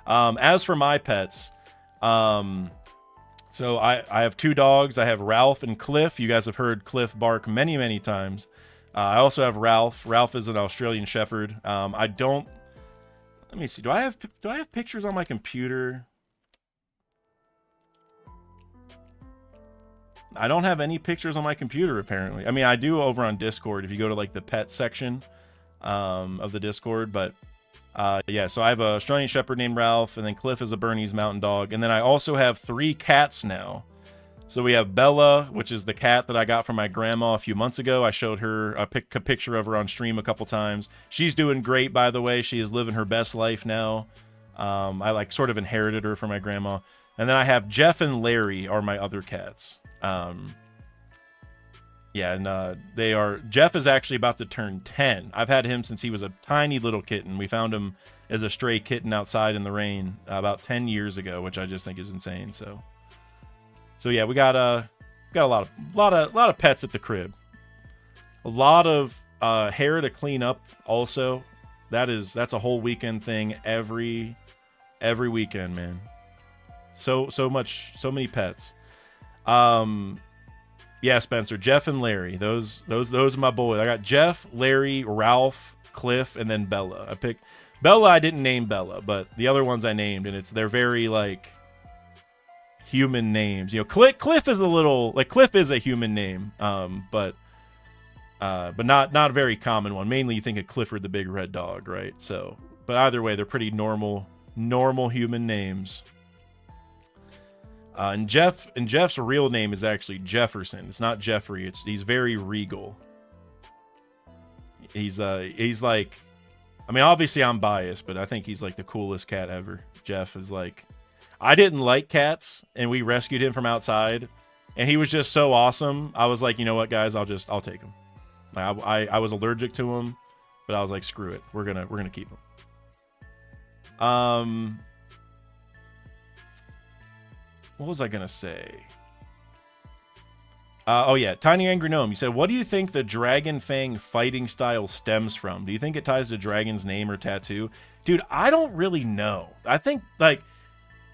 As for my pets, so I have 2 dogs. I have Ralph and Cliff. You guys have heard Cliff bark many, many times. I also have Ralph. Ralph is an Australian Shepherd. Let me see. Do I have pictures on my computer? I don't have any pictures on my computer, apparently. I mean, I do over on Discord if you go to, like, the pet section of the Discord. But, yeah, so I have a Australian Shepherd named Ralph, and then Cliff is a Bernese Mountain Dog. And then I also have 3 cats now. So we have Bella, which is the cat that I got from my grandma a few months ago. I showed her a picture of her on stream a couple times. She's doing great, by the way. She is living her best life now. I, sort of inherited her from my grandma. And then I have Jeff and Larry are my other cats. Yeah, and Jeff is actually about to turn 10. I've had him since he was a tiny little kitten. We found him as a stray kitten outside in the rain about 10 years ago, which I just think is insane. So yeah, we got a lot of pets at the crib. A lot of hair to clean up also. That's a whole weekend thing every weekend, man. So many pets. Yeah, Spencer, Jeff and Larry. Those are my boys. I got Jeff, Larry, Ralph, Cliff, and then Bella. I picked Bella. I didn't name Bella, but the other ones I named, and they're very like human names. You know, Cliff is a little like Cliff is a human name, but not a very common one. Mainly, you think of Clifford the Big Red Dog, right? So, but either way, they're pretty normal human names. And Jeff's real name is actually Jefferson. It's not Jeffrey. He's very regal. He's like, I mean, obviously I'm biased, but I think he's like the coolest cat ever. Jeff is like, I didn't like cats, and we rescued him from outside, and he was just so awesome. I was like, you know what, guys, I'll take him. I was allergic to him, but I was like, screw it, we're gonna keep him. What was I gonna say? Oh yeah, Tiny Angry Gnome. You said, what do you think the Dragon Fang fighting style stems from? Do you think it ties to Dragon's name or tattoo? Dude, I don't really know. I think, like,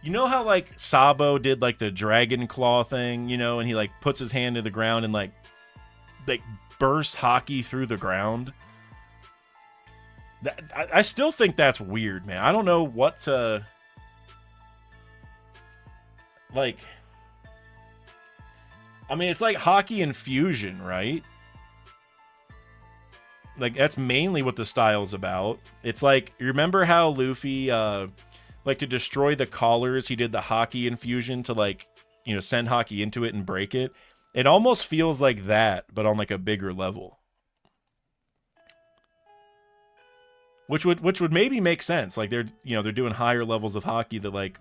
you know how, like, Sabo did, like, the Dragon Claw thing, you know, and he, like, puts his hand to the ground and, like bursts Haki through the ground? I still think that's weird, man. I don't know what to like. I mean, it's like hockey infusion, right? Like that's mainly what the style's about. It's like, you remember how Luffy like to destroy the collars, he did the hockey infusion to like, you know, send hockey into it and break it. It almost feels like that, but on like a bigger level. Which would maybe make sense. Like they're, you know, they're doing higher levels of hockey that like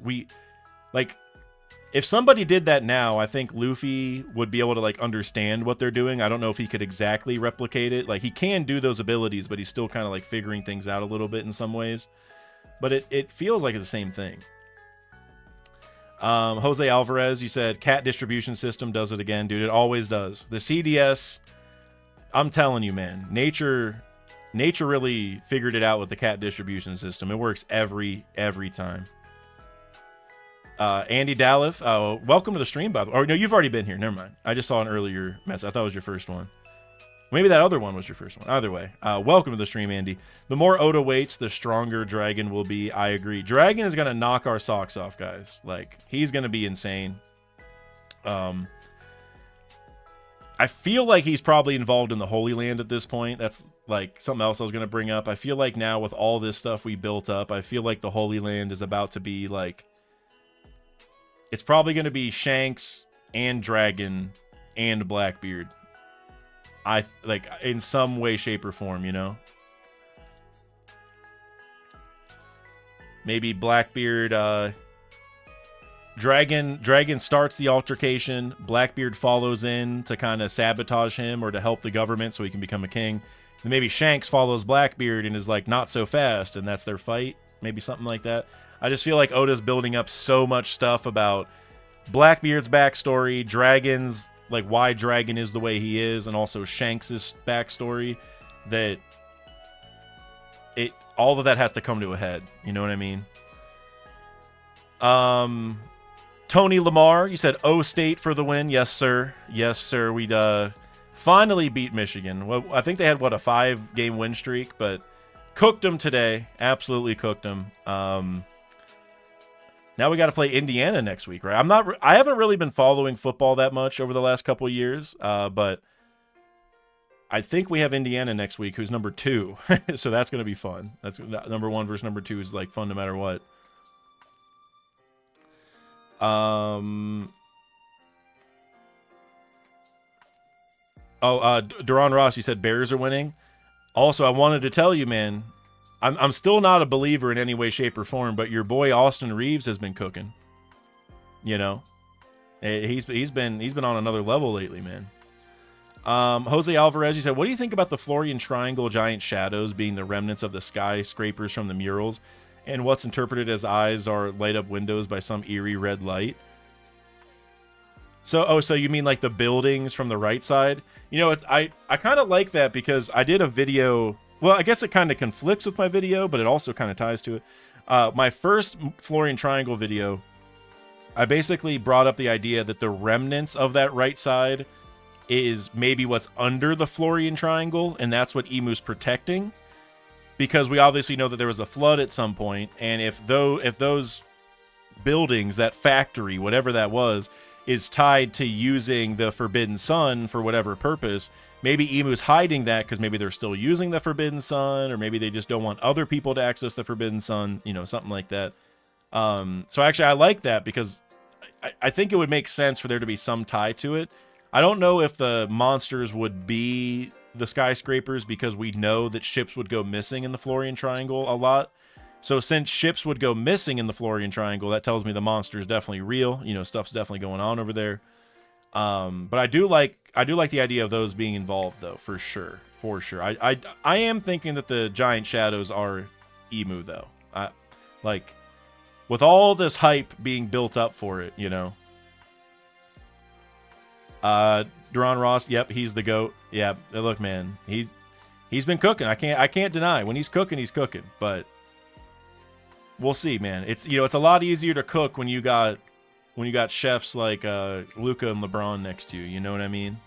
if somebody did that now, I think Luffy would be able to like understand what they're doing. I don't know if he could exactly replicate it. Like he can do those abilities, but he's still kind of like figuring things out a little bit in some ways. But it feels like the same thing. Jose Alvarez, you said cat distribution system does it again, dude. It always does. The CDS, I'm telling you, man, nature really figured it out with the cat distribution system. It works every time. Andy Dalif, welcome to the stream, by the way. Or no, you've already been here. Never mind. I just saw an earlier message. I thought it was your first one. Maybe that other one was your first one. Either way, welcome to the stream, Andy. The more Oda waits, the stronger Dragon will be. I agree. Dragon is going to knock our socks off, guys. Like, he's going to be insane. I feel like he's probably involved in the Holy Land at this point. That's like something else I was going to bring up. I feel like now with all this stuff we built up, I feel like the Holy Land is about to be like... It's probably going to be Shanks and Dragon and Blackbeard. I like in some way, shape, or form, you know. Maybe Blackbeard, Dragon starts the altercation. Blackbeard follows in to kind of sabotage him or to help the government so he can become a king. And maybe Shanks follows Blackbeard and is like not so fast, and that's their fight. Maybe something like that. I just feel like Oda's building up so much stuff about Blackbeard's backstory, Dragon's, like why Dragon is the way he is, and also Shanks' backstory, that all of that has to come to a head. You know what I mean? Tony Lamar, you said O State for the win. Yes, sir. Yes, sir. We'd finally beat Michigan. Well, I think they had, what, a 5-game win streak, but cooked them today. Absolutely cooked them. Now we got to play Indiana next week, right? I haven't really been following football that much over the last couple of years, but I think we have Indiana next week, who's number 2. So that's going to be fun. That's number 1 versus number 2 is like fun no matter what. Duran Ross, you said Bears are winning. Also, I wanted to tell you, man, I'm still not a believer in any way, shape, or form, but your boy Austin Reeves has been cooking. You know, he's been on another level lately, man. Jose Alvarez, you said, what do you think about the Florian Triangle giant shadows being the remnants of the skyscrapers from the murals, and what's interpreted as eyes are light up windows by some eerie red light? So you mean like the buildings from the right side? You know, I kind of like that because I did a video. Well, I guess it kind of conflicts with my video, but it also kind of ties to it. My first Florian Triangle video, I basically brought up the idea that the remnants of that right side is maybe what's under the Florian Triangle, and that's what Imu's protecting. Because we obviously know that there was a flood at some point, and if those buildings, that factory, whatever that was, is tied to using the Forbidden Sun for whatever purpose, maybe Imu's hiding that because maybe they're still using the Forbidden Sun, or maybe they just don't want other people to access the Forbidden Sun, you know, something like that. So actually, I like that because I think it would make sense for there to be some tie to it. I don't know if the monsters would be the skyscrapers because we know that ships would go missing in the Florian Triangle a lot. So since ships would go missing in the Florian Triangle, that tells me the monster is definitely real. You know, stuff's definitely going on over there. But I do like the idea of those being involved, though, for sure. I am thinking that the giant shadows are Imu, though. Like, with all this hype being built up for it, you know. Duran Ross, yep, he's the GOAT. Yeah, look, man, he's been cooking. I can't deny when he's cooking, but we'll see, man. It's, you know, it's a lot easier to cook when you got chefs like Luka and LeBron next to you. You know what I mean?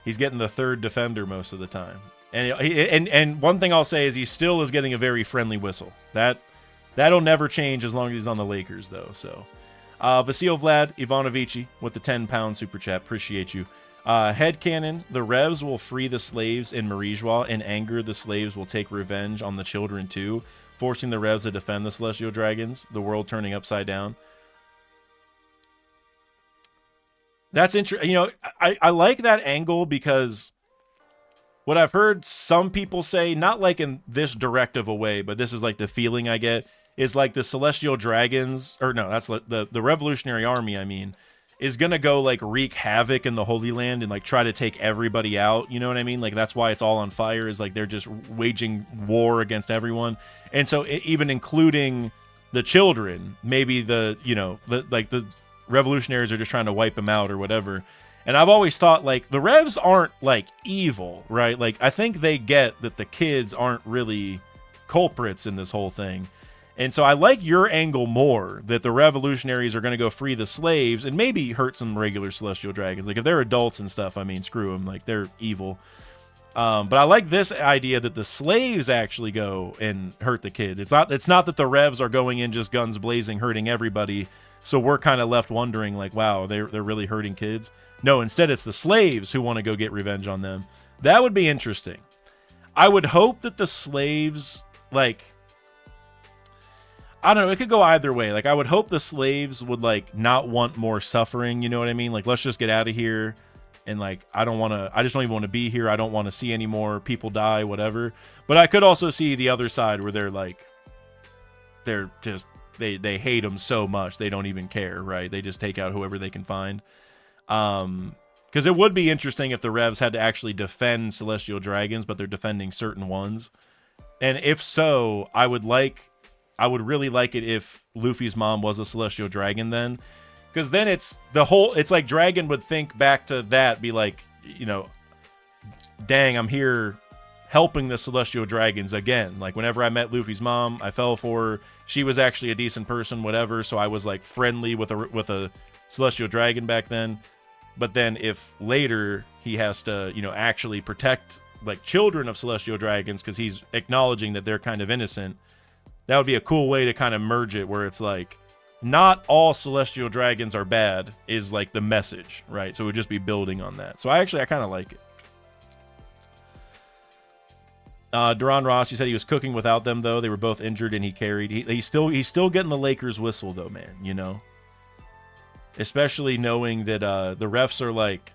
He's getting the third defender most of the time. And one thing I'll say is he still is getting a very friendly whistle. That'll never change as long as he's on the Lakers, though. So, Vasil Vlad Ivanovici with the 10-pound super chat. Appreciate you. Headcanon, the Revs will free the slaves in Marijois. In anger, the slaves will take revenge on the children too, forcing the Revs to defend the Celestial Dragons, the world turning upside down. That's interesting. You know, I like that angle because what I've heard some people say, not like in this direct of a way, but this is like the feeling I get, is like the Celestial Dragons, or no, that's the Revolutionary Army, I mean, is going to go like wreak havoc in the Holy Land and like try to take everybody out. You know what I mean? Like that's why it's all on fire, is like they're just waging war against everyone. And so even including the children, maybe the revolutionaries are just trying to wipe them out or whatever. And I've always thought, like, the Revs aren't, like, evil, right? Like, I think they get that the kids aren't really culprits in this whole thing. And so I like your angle more, that the revolutionaries are going to go free the slaves and maybe hurt some regular Celestial Dragons. Like, if they're adults and stuff, I mean, screw them. Like, they're evil. But I like this idea that the slaves actually go and hurt the kids. It's not that the Revs are going in just guns blazing, hurting everybody. So we're kind of left wondering, like, wow, they're really hurting kids. No, instead it's the slaves who want to go get revenge on them. That would be interesting. I would hope that the slaves, like, I don't know, it could go either way. Like, I would hope the slaves would, like, not want more suffering, you know what I mean? Like, let's just get out of here. And, like, I just don't even want to be here. I don't want to see any more people die, whatever. But I could also see the other side where they're, like, they're just, they hate them so much they don't even care, right? They just take out whoever they can find. Because it would be interesting if the Revs had to actually defend Celestial Dragons, but they're defending certain ones. And if so, I would really like it if Luffy's mom was a Celestial Dragon then. Because then it's like Dragon would think back to that, be like, you know, dang, I'm here helping the Celestial Dragons again. Like, whenever I met Luffy's mom, I fell for her. She was actually a decent person, whatever, so I was, like, friendly with a Celestial Dragon back then. But then if later he has to, you know, actually protect, like, children of Celestial Dragons because he's acknowledging that they're kind of innocent, that would be a cool way to kind of merge it, where it's like, not all Celestial Dragons are bad is, like, the message, right? So it would just be building on that. So I kind of like it. Duran Ross, he said he was cooking without them, though. They were both injured, and he carried. He's still getting the Lakers whistle, though, man, you know? Especially knowing that the refs are like,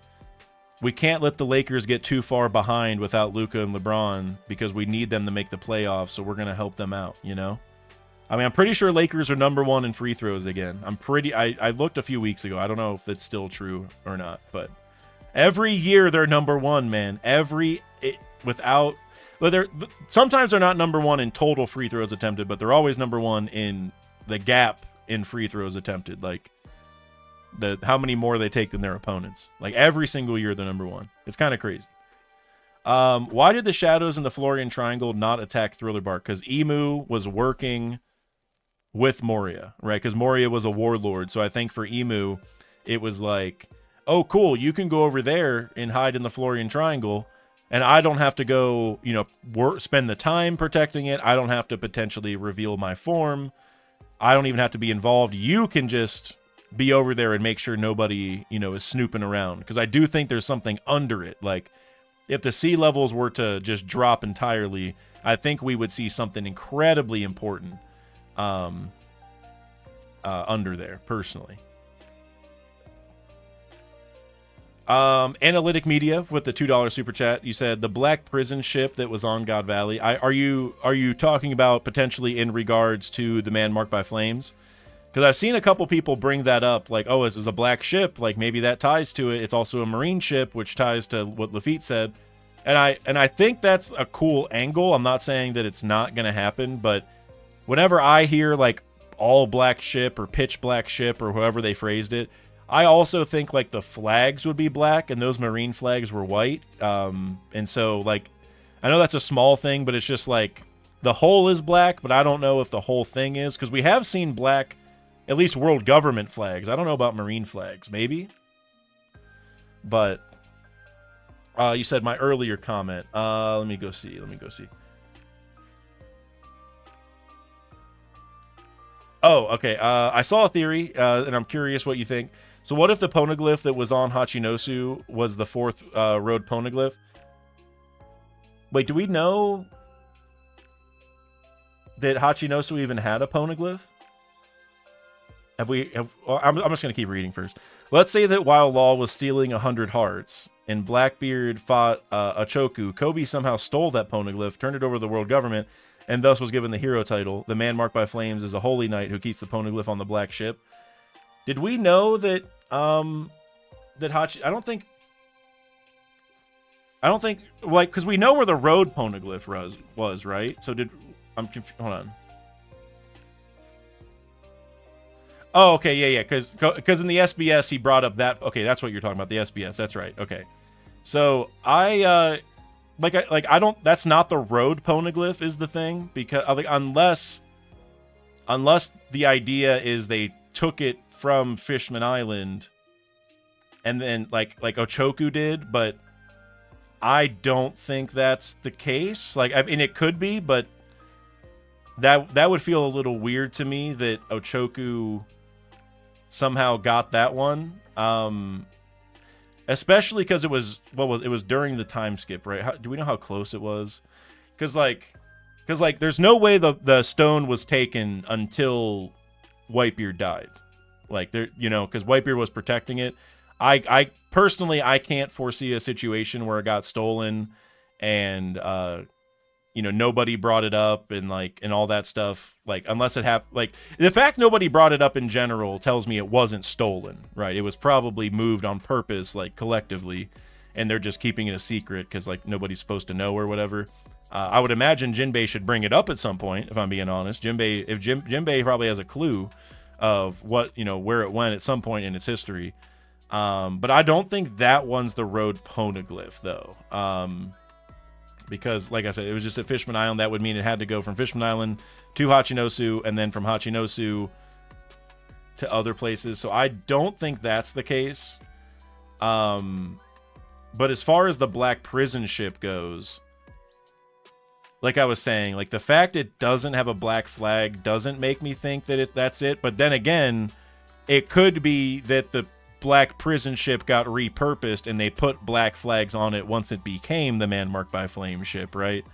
we can't let the Lakers get too far behind without Luka and LeBron because we need them to make the playoffs, so we're going to help them out, you know? I mean, I'm pretty sure Lakers are number 1 in free throws again. I looked a few weeks ago. I don't know if that's still true or not, but every year they're number 1, man. Sometimes they're not number 1 in total free throws attempted, but they're always number 1 in the gap in free throws attempted. Like, how many more they take than their opponents. Like, every single year they're number 1. It's kind of crazy. Why did the Shadows in the Florian Triangle not attack Thriller Bark? Because Emu was working with Moria, right? Because Moria was a warlord. So I think for Emu, it was like, oh, cool, you can go over there and hide in the Florian Triangle, and I don't have to go, you know, spend the time protecting it. I don't have to potentially reveal my form. I don't even have to be involved. You can just be over there and make sure nobody, you know, is snooping around. Because I do think there's something under it. Like, if the sea levels were to just drop entirely, I think we would see something incredibly important under there, personally. Analytic Media with the $2 super chat. You said the black prison ship that was on God Valley. Are you talking about potentially in regards to the man marked by flames? Because I've seen a couple people bring that up, like, oh, this is a black ship, like maybe that ties to it. It's also a marine ship, which ties to what Lafitte said. And I think that's a cool angle. I'm not saying that it's not going to happen, but whenever I hear like all black ship or pitch black ship or however they phrased it, I also think like the flags would be black and those marine flags were white. And so like, I know that's a small thing, but it's just like the whole is black, but I don't know if the whole thing is, because we have seen black, at least world government flags. I don't know about marine flags, maybe. But You said my earlier comment. Let me go see. Oh, okay. I saw a theory, and I'm curious what you think. So what if the poneglyph that was on Hachinosu was the fourth road poneglyph? Wait, do we know that Hachinosu even had a poneglyph? Well, I'm just going to keep reading first. Let's say that while Law was stealing 100 hearts and Blackbeard fought Ochoku, Kobe somehow stole that poneglyph, turned it over to the world government, and thus was given the hero title. The man marked by flames is a holy knight who keeps the poneglyph on the black ship. Did we know that that Hachi... I don't think like, because we know where the road poneglyph was, right? So I'm confused. Hold on. Oh, okay, yeah, because in the SBS he brought up that. Okay, that's what you're talking about, the SBS. That's right. Okay, so I don't. That's not the road poneglyph is the thing, because unless the idea is they took it from Fishman Island, and then like Ochoku did, but I don't think that's the case. Like, I mean, it could be, but that would feel a little weird to me that Ochoku somehow got that one. Especially because it was during the time skip, right? Do we know how close it was? Because there's no way the stone was taken until Whitebeard died. Like, there, because Whitebeard was protecting it. I personally, I can't foresee a situation where it got stolen and nobody brought it up and all that stuff. Like, unless it happened, like, the fact nobody brought it up in general tells me it wasn't stolen, right? It was probably moved on purpose, like, collectively, and they're just keeping it a secret because, like, nobody's supposed to know or whatever. I would imagine Jinbei should bring it up at some point, if I'm being honest. Jinbei probably has a clue of what, where it went at some point in its history. But I don't think that one's the road poneglyph, though. Because, like I said, it was just at Fishman Island. That would mean it had to go from Fishman Island to Hachinosu, and then from Hachinosu to other places. So I don't think that's the case. But as far as the Black Prison ship goes, like I was saying, like, the fact it doesn't have a black flag doesn't make me think that that's it. But then again, it could be that the Black Prison ship got repurposed and they put black flags on it once it became the Man Marked by Flame ship, right?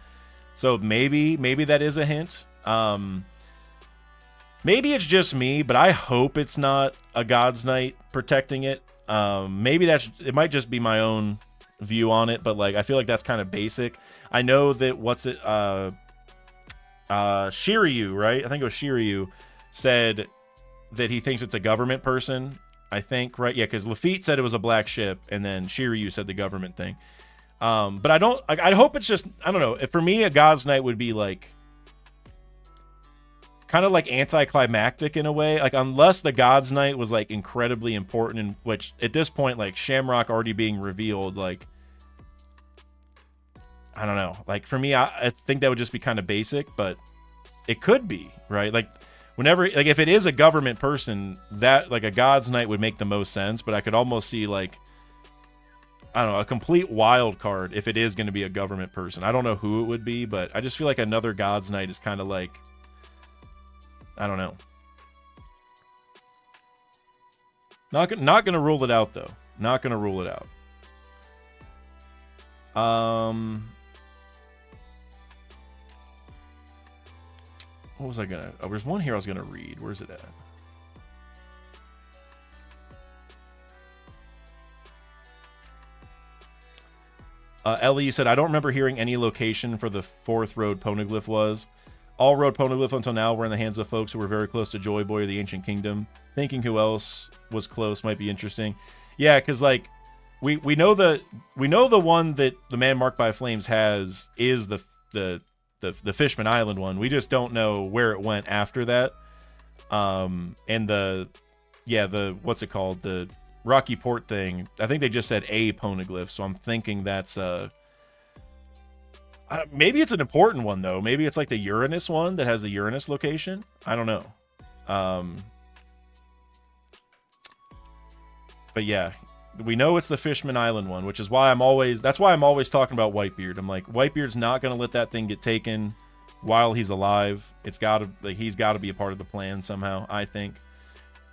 So maybe that is a hint. Maybe it's just me, but I hope it's not a God's Knight protecting it. Maybe it might just be my own view on it, but like, I feel like that's kind of basic. I know that Shiryu, right? I think it was Shiryu said that he thinks it's a government person. I think, right? Yeah, because Lafitte said it was a black ship, and then Shiryu said the government thing. But I hope it's just, I don't know. If for me, a God's Knight would be like, kind of like anticlimactic in a way. Like, unless the God's Knight was like incredibly important, in which at this point, like Shamrock already being revealed, like, I don't know. Like, for me, I think that would just be kind of basic, but it could be, right? Like, whenever, like, if it is a government person, that, like, a God's Knight would make the most sense, but I could almost see, like, I don't know, a complete wild card if it is going to be a government person. I don't know who it would be, but I just feel like another God's Knight is kind of like, I don't know. Not going to rule it out, though. Not going to rule it out. What was I gonna... Oh, there's one here I was gonna read. Where's it at? Ellie said, I don't remember hearing any location for the fourth road poneglyph was. All road poneglyph until now were in the hands of folks who were very close to Joy Boy or the Ancient Kingdom. Thinking who else was close might be interesting. Yeah, because, like, we know the one that the Man Marked by Flames has is the Fishman Island one. We just don't know where it went after that. And the what's it called? The Rocky Port thing. I think they just said a poneglyph, so I'm thinking that's maybe it's an important one though. Maybe it's like the Uranus one that has the Uranus location. I don't know. But yeah, we know it's the Fishman Island one, which is why I'm always talking about Whitebeard. I'm like, Whitebeard's not going to let that thing get taken while he's alive. It's got to, like, he's got to be a part of the plan somehow, I think.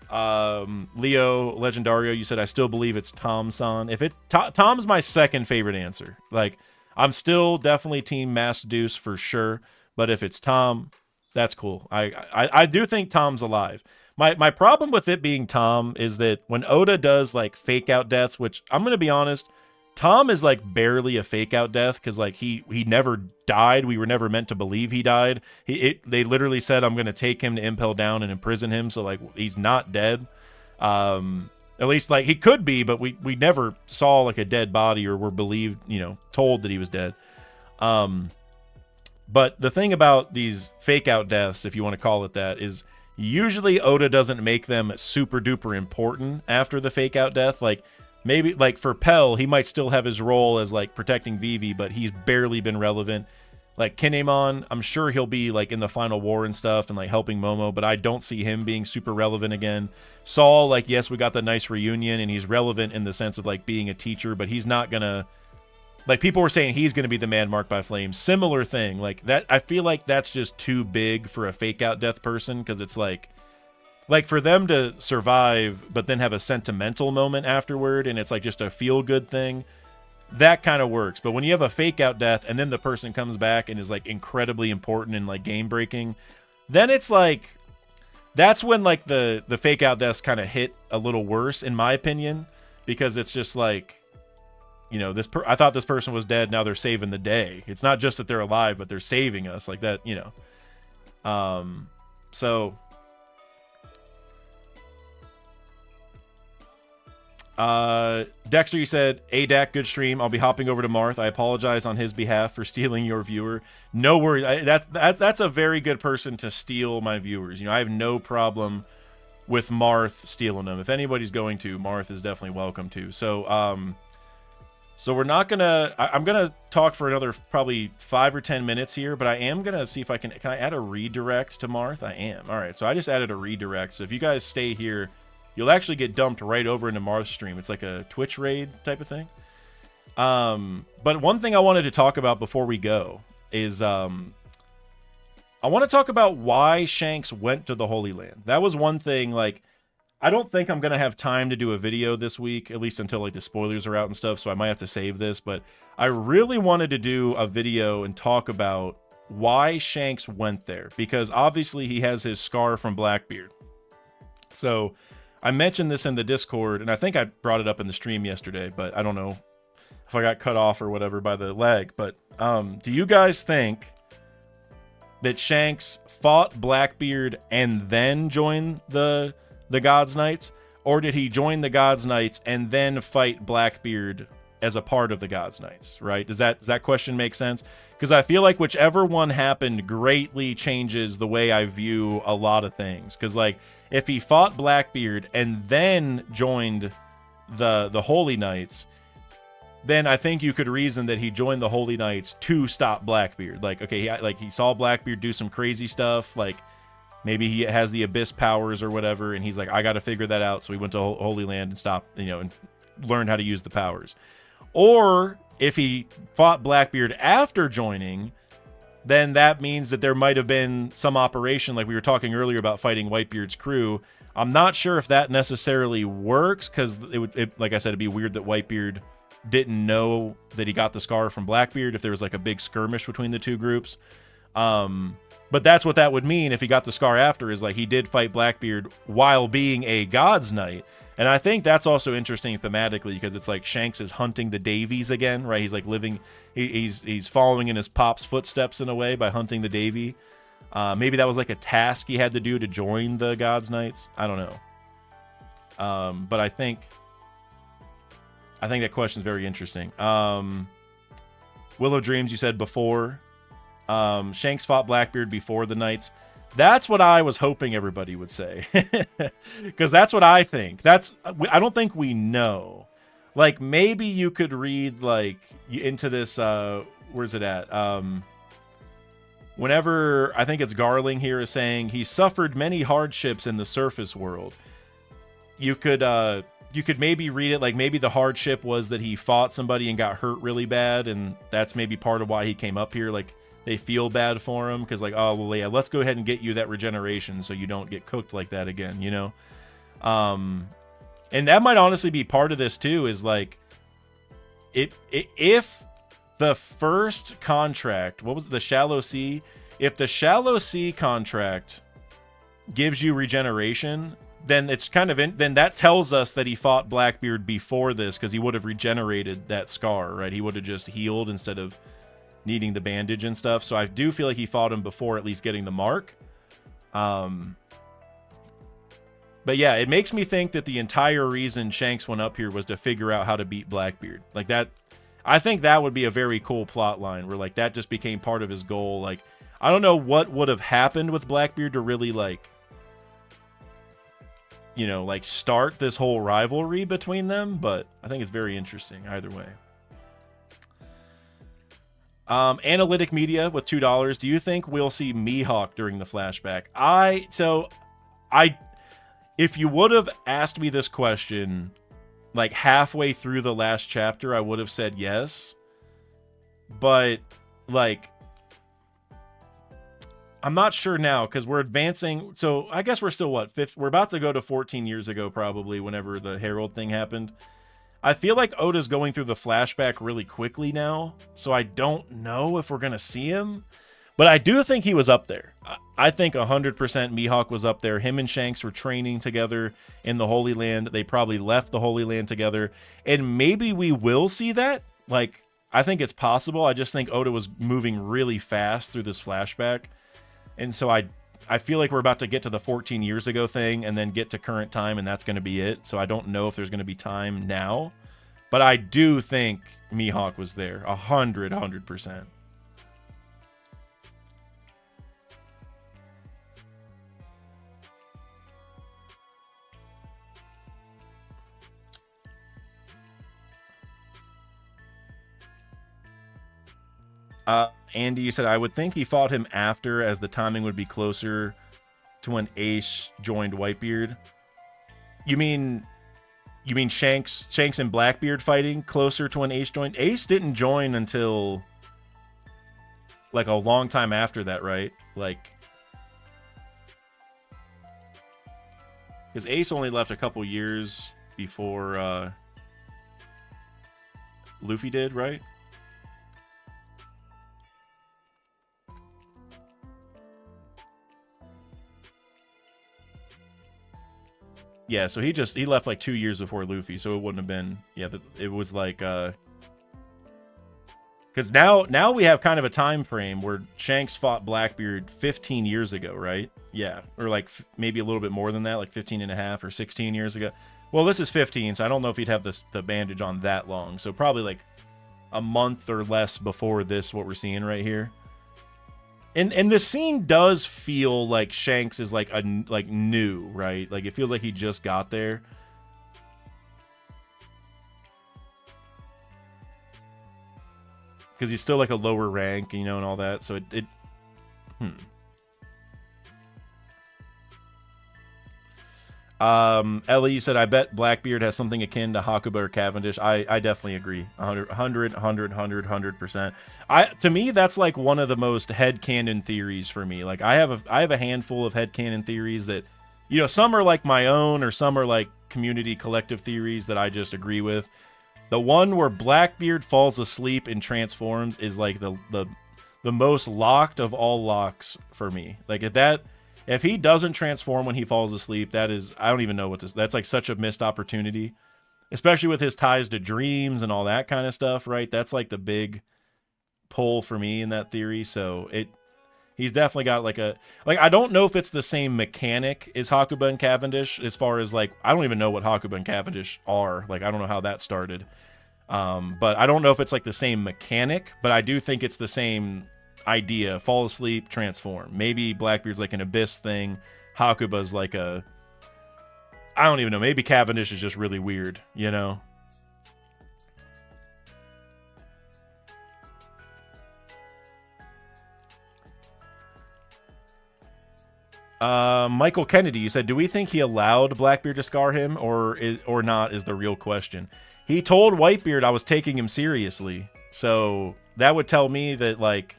Leo Legendario, you said I still believe it's Tom-san. If it's Tom's my second favorite answer. Like, I'm still definitely team Masked Deuce for sure, but if it's Tom, that's cool. I do think Tom's alive. My problem with it being Tom is that when Oda does like fake out deaths, which I'm gonna be honest, Tom is like barely a fake out death because like he never died. We were never meant to believe he died. They literally said I'm gonna take him to Impel Down and imprison him, so like he's not dead. At least like he could be, but we never saw like a dead body or were believed, told that he was dead. But the thing about these fake out deaths, if you want to call it that, is usually Oda doesn't make them super duper important after the fake out death. Like maybe like for Pell, he might still have his role as like protecting Vivi, but he's barely been relevant. Like Kinemon, I'm sure he'll be like in the final war and stuff and like helping Momo, but I don't see him being super relevant again. Saul, like, yes, we got the nice reunion and he's relevant in the sense of like being a teacher, but he's not gonna, like, people were saying he's gonna be the man marked by flames. Similar thing, like that. I feel like that's just too big for a fake out death person, because it's like for them to survive but then have a sentimental moment afterward and it's like just a feel good thing. That kind of works. But when you have a fake out death and then the person comes back and is like incredibly important and like game breaking, then it's like, that's when like the fake out deaths kind of hit a little worse in my opinion, because it's just like, I thought this person was dead, now they're saving the day. It's not just that they're alive, but they're saving us like that, so Dexter, you said, ADAC, good stream. I'll be hopping over to Marth. I apologize on his behalf for stealing your viewer. No worries. That's a very good person to steal my viewers. I have no problem with Marth stealing them. If anybody's going to, Marth is definitely welcome to. So we're not gonna. I'm gonna talk for another probably 5 or 10 minutes here, but I am gonna see if I can I add a redirect to Marth? I am. All right. So I just added a redirect. So if you guys stay here, you'll actually get dumped right over into Marth's stream. It's like a Twitch raid type of thing. But one thing I wanted to talk about before we go is I want to talk about why Shanks went to the Holy Land. That was one thing. Like, I don't think I'm going to have time to do a video this week, at least until like the spoilers are out and stuff, so I might have to save this. But I really wanted to do a video and talk about why Shanks went there, because obviously he has his scar from Blackbeard. So I mentioned this in the Discord, and I think I brought it up in the stream yesterday, but I don't know if I got cut off or whatever by the lag. But do you guys think that Shanks fought Blackbeard and then joined the God's Knights? Or did he join the God's Knights and then fight Blackbeard as a part of the God's Knights, right? Does that question make sense? Because I feel like whichever one happened greatly changes the way I view a lot of things. Because, like, if he fought Blackbeard and then joined the Holy Knights, then I think you could reason that he joined the Holy Knights to stop Blackbeard. Like, okay, he saw Blackbeard do some crazy stuff, like maybe he has the Abyss powers or whatever, and he's like, I got to figure that out. So he went to Holy Land and stopped, and learned how to use the powers. Or if he fought Blackbeard after joining, then that means that there might have been some operation, like we were talking earlier about fighting Whitebeard's crew. I'm not sure if that necessarily works, because like I said, it'd be weird that Whitebeard didn't know that he got the scar from Blackbeard if there was like a big skirmish between the two groups. But that's what that would mean if he got the scar after, is like he did fight Blackbeard while being a God's Knight. And I think that's also interesting thematically, because it's like Shanks is hunting the Davies again, right? He's like living, he's following in his pop's footsteps in a way by hunting the Davy. Maybe that was like a task he had to do to join the God's Knights. I don't know. But I think that question is very interesting. Willow Dreams, you said before. Shanks fought Blackbeard before the Knights. That's what I was hoping everybody would say. Because that's what I think. I don't think we know. Like, maybe you could read, like, into this, where's it at? Whenever, I think it's Garling here is saying, he suffered many hardships in the surface world. You could you could maybe read it like maybe the hardship was that he fought somebody and got hurt really bad, and that's maybe part of why he came up here. Like they feel bad for him because like, oh well, yeah, let's go ahead and get you that regeneration so you don't get cooked like that again, you know. And that might honestly be part of this too. Is like, if the first contract, what was it, the Shallow Sea? If the Shallow Sea contract gives you regeneration, then it's kind of then that tells us that he fought Blackbeard before this because he would have regenerated that scar, right? He would have just healed instead of needing the bandage and stuff. So I do feel like he fought him before at least getting the mark. But yeah, it makes me think that the entire reason Shanks went up here was to figure out how to beat Blackbeard. Like that, I think that would be a very cool plot line where like that just became part of his goal. Like, I don't know what would have happened with Blackbeard to really like, you know, like start this whole rivalry between them, but I think it's very interesting either way. Analytic Media with $2. Do you think we'll see Mihawk during the flashback? If you would have asked me this question like halfway through the last chapter, I would have said yes. But like, I'm not sure now because we're advancing. So I guess we're still what? We're about to go to 14 years ago, probably, whenever the Herald thing happened. I feel like Oda's going through the flashback really quickly now. So I don't know if we're going to see him. But I do think he was up there. I think 100% Mihawk was up there. Him and Shanks were training together in the Holy Land. They probably left the Holy Land together. And maybe we will see that. Like, I think it's possible. I just think Oda was moving really fast through this flashback. And so I feel like we're about to get to the 14 years ago thing and then get to current time, and that's going to be it. So I don't know if there's going to be time now. But I do think Mihawk was there. 100%. Andy, you said, I would think he fought him after, as the timing would be closer to when Ace joined Whitebeard. You mean Shanks and Blackbeard fighting closer to when Ace joined? Ace didn't join until like a long time after that, right? Like, because Ace only left a couple years before Luffy did, right? Yeah, so he left like 2 years before Luffy, so it wouldn't have been, yeah, it was like because now we have kind of a time frame where Shanks fought Blackbeard 15 years ago, right? Yeah, or like maybe a little bit more than that, like 15 and a half or 16 years ago. Well, this is 15, so I don't know if he'd have the bandage on that long. So probably like a month or less before this, what we're seeing right here. And the scene does feel like Shanks is like new, right? Like it feels like he just got there. Because he's still like a lower rank, you know, and all that. So Ellie, you said, I bet Blackbeard has something akin to Hakuba or Cavendish. I definitely agree. 100%. To me, that's like one of the most headcanon theories for me. Like I have a handful of headcanon theories that, you know, some are like my own or some are like community collective theories that I just agree with. The one where Blackbeard falls asleep and transforms is like the most locked of all locks for me. Like if he doesn't transform when he falls asleep, that is, I don't even know that's like such a missed opportunity, especially with his ties to dreams and all that kind of stuff, right? That's like the big pull for me in that theory. So he's definitely got like I don't know if it's the same mechanic as Hakuba and Cavendish as far as like, I don't even know what Hakuba and Cavendish are. Like, I don't know how that started. But I don't know if it's like the same mechanic, but I do think it's the same idea. Fall asleep, transform. Maybe Blackbeard's like an abyss thing. Hakuba's like I don't even know. Maybe Cavendish is just really weird, you know? Michael Kennedy said, "Do we think he allowed Blackbeard to scar him, or not? Is the real question." He told Whitebeard I was taking him seriously, so that would tell me that, like,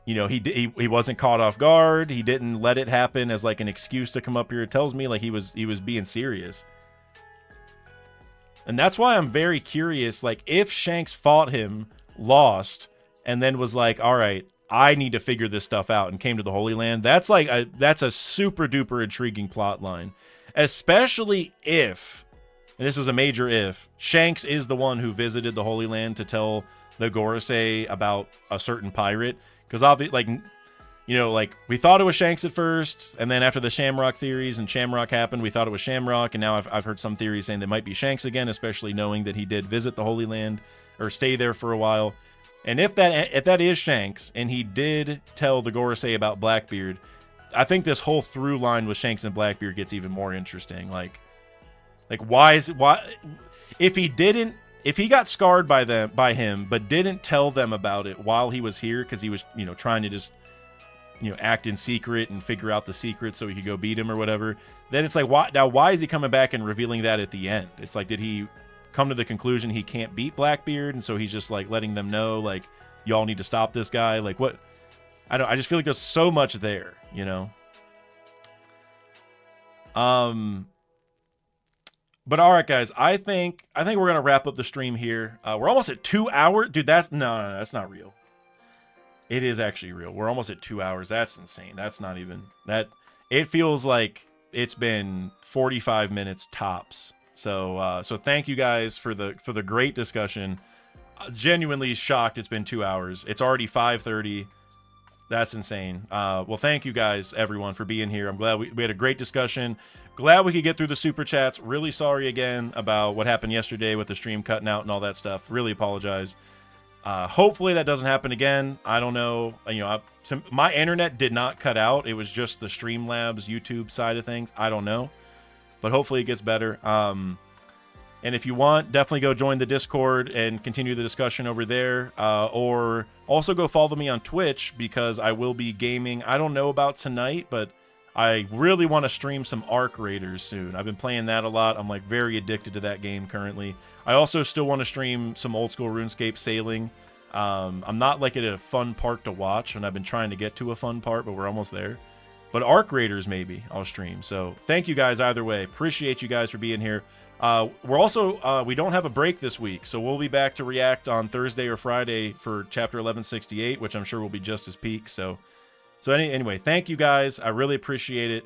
you know, he wasn't caught off guard. He didn't let it happen as like an excuse to come up here. It tells me like he was being serious, and that's why I'm very curious. Like, if Shanks fought him, lost, and then was like, "All right, I need to figure this stuff out," and came to the Holy Land. That's like that's a super duper intriguing plot line, especially if, and this is a major if, Shanks is the one who visited the Holy Land to tell the Gorosei about a certain pirate. Because obviously, like, you know, like, we thought it was Shanks at first, and then after the Shamrock theories and Shamrock happened, we thought it was Shamrock, and now I've heard some theories saying that might be Shanks again, especially knowing that he did visit the Holy Land or stay there for a while. And if that is Shanks, and he did tell the Gorosei about Blackbeard, I think this whole through line with Shanks and Blackbeard gets even more interesting. Like why if he got scarred by him, but didn't tell them about it while he was here, because he was, you know, trying to just, you know, act in secret and figure out the secret so he could go beat him or whatever, then it's like, why is he coming back and revealing that at the end? It's like, did he come to the conclusion he can't beat Blackbeard, and so he's just like letting them know, like, y'all need to stop this guy? Like, what? I just feel like there's so much there, you know. But all right, guys, I think we're gonna wrap up the stream here. We're almost at 2 hours, dude. That's no, that's not real. It is actually real. We're almost at 2 hours. That's insane. That's not even that. It feels like it's been 45 minutes tops. So thank you guys for the great discussion. Genuinely shocked it's been 2 hours. It's already 5:30. That's insane. Well, thank you guys, everyone, for being here. I'm glad we had a great discussion. Glad we could get through the super chats. Really sorry again about what happened yesterday with the stream cutting out and all that stuff. Really apologize. Hopefully that doesn't happen again. I don't know. You know, my internet did not cut out. It was just the Streamlabs YouTube side of things. I don't know, but hopefully it gets better. And if you want, definitely go join the Discord and continue the discussion over there. Or also go follow me on Twitch, because I will be gaming. I don't know about tonight, but I really want to stream some Arc Raiders soon. I've been playing that a lot. I'm like very addicted to that game currently. I also still want to stream some old school RuneScape sailing. I'm not like at a fun part to watch, and I've been trying to get to a fun part, but we're almost there. But Arc Raiders, maybe I'll stream. So thank you guys either way. Appreciate you guys for being here. We're also, we don't have a break this week, so we'll be back to react on Thursday or Friday for Chapter 1168, which I'm sure will be just as peak. So anyway, thank you guys. I really appreciate it.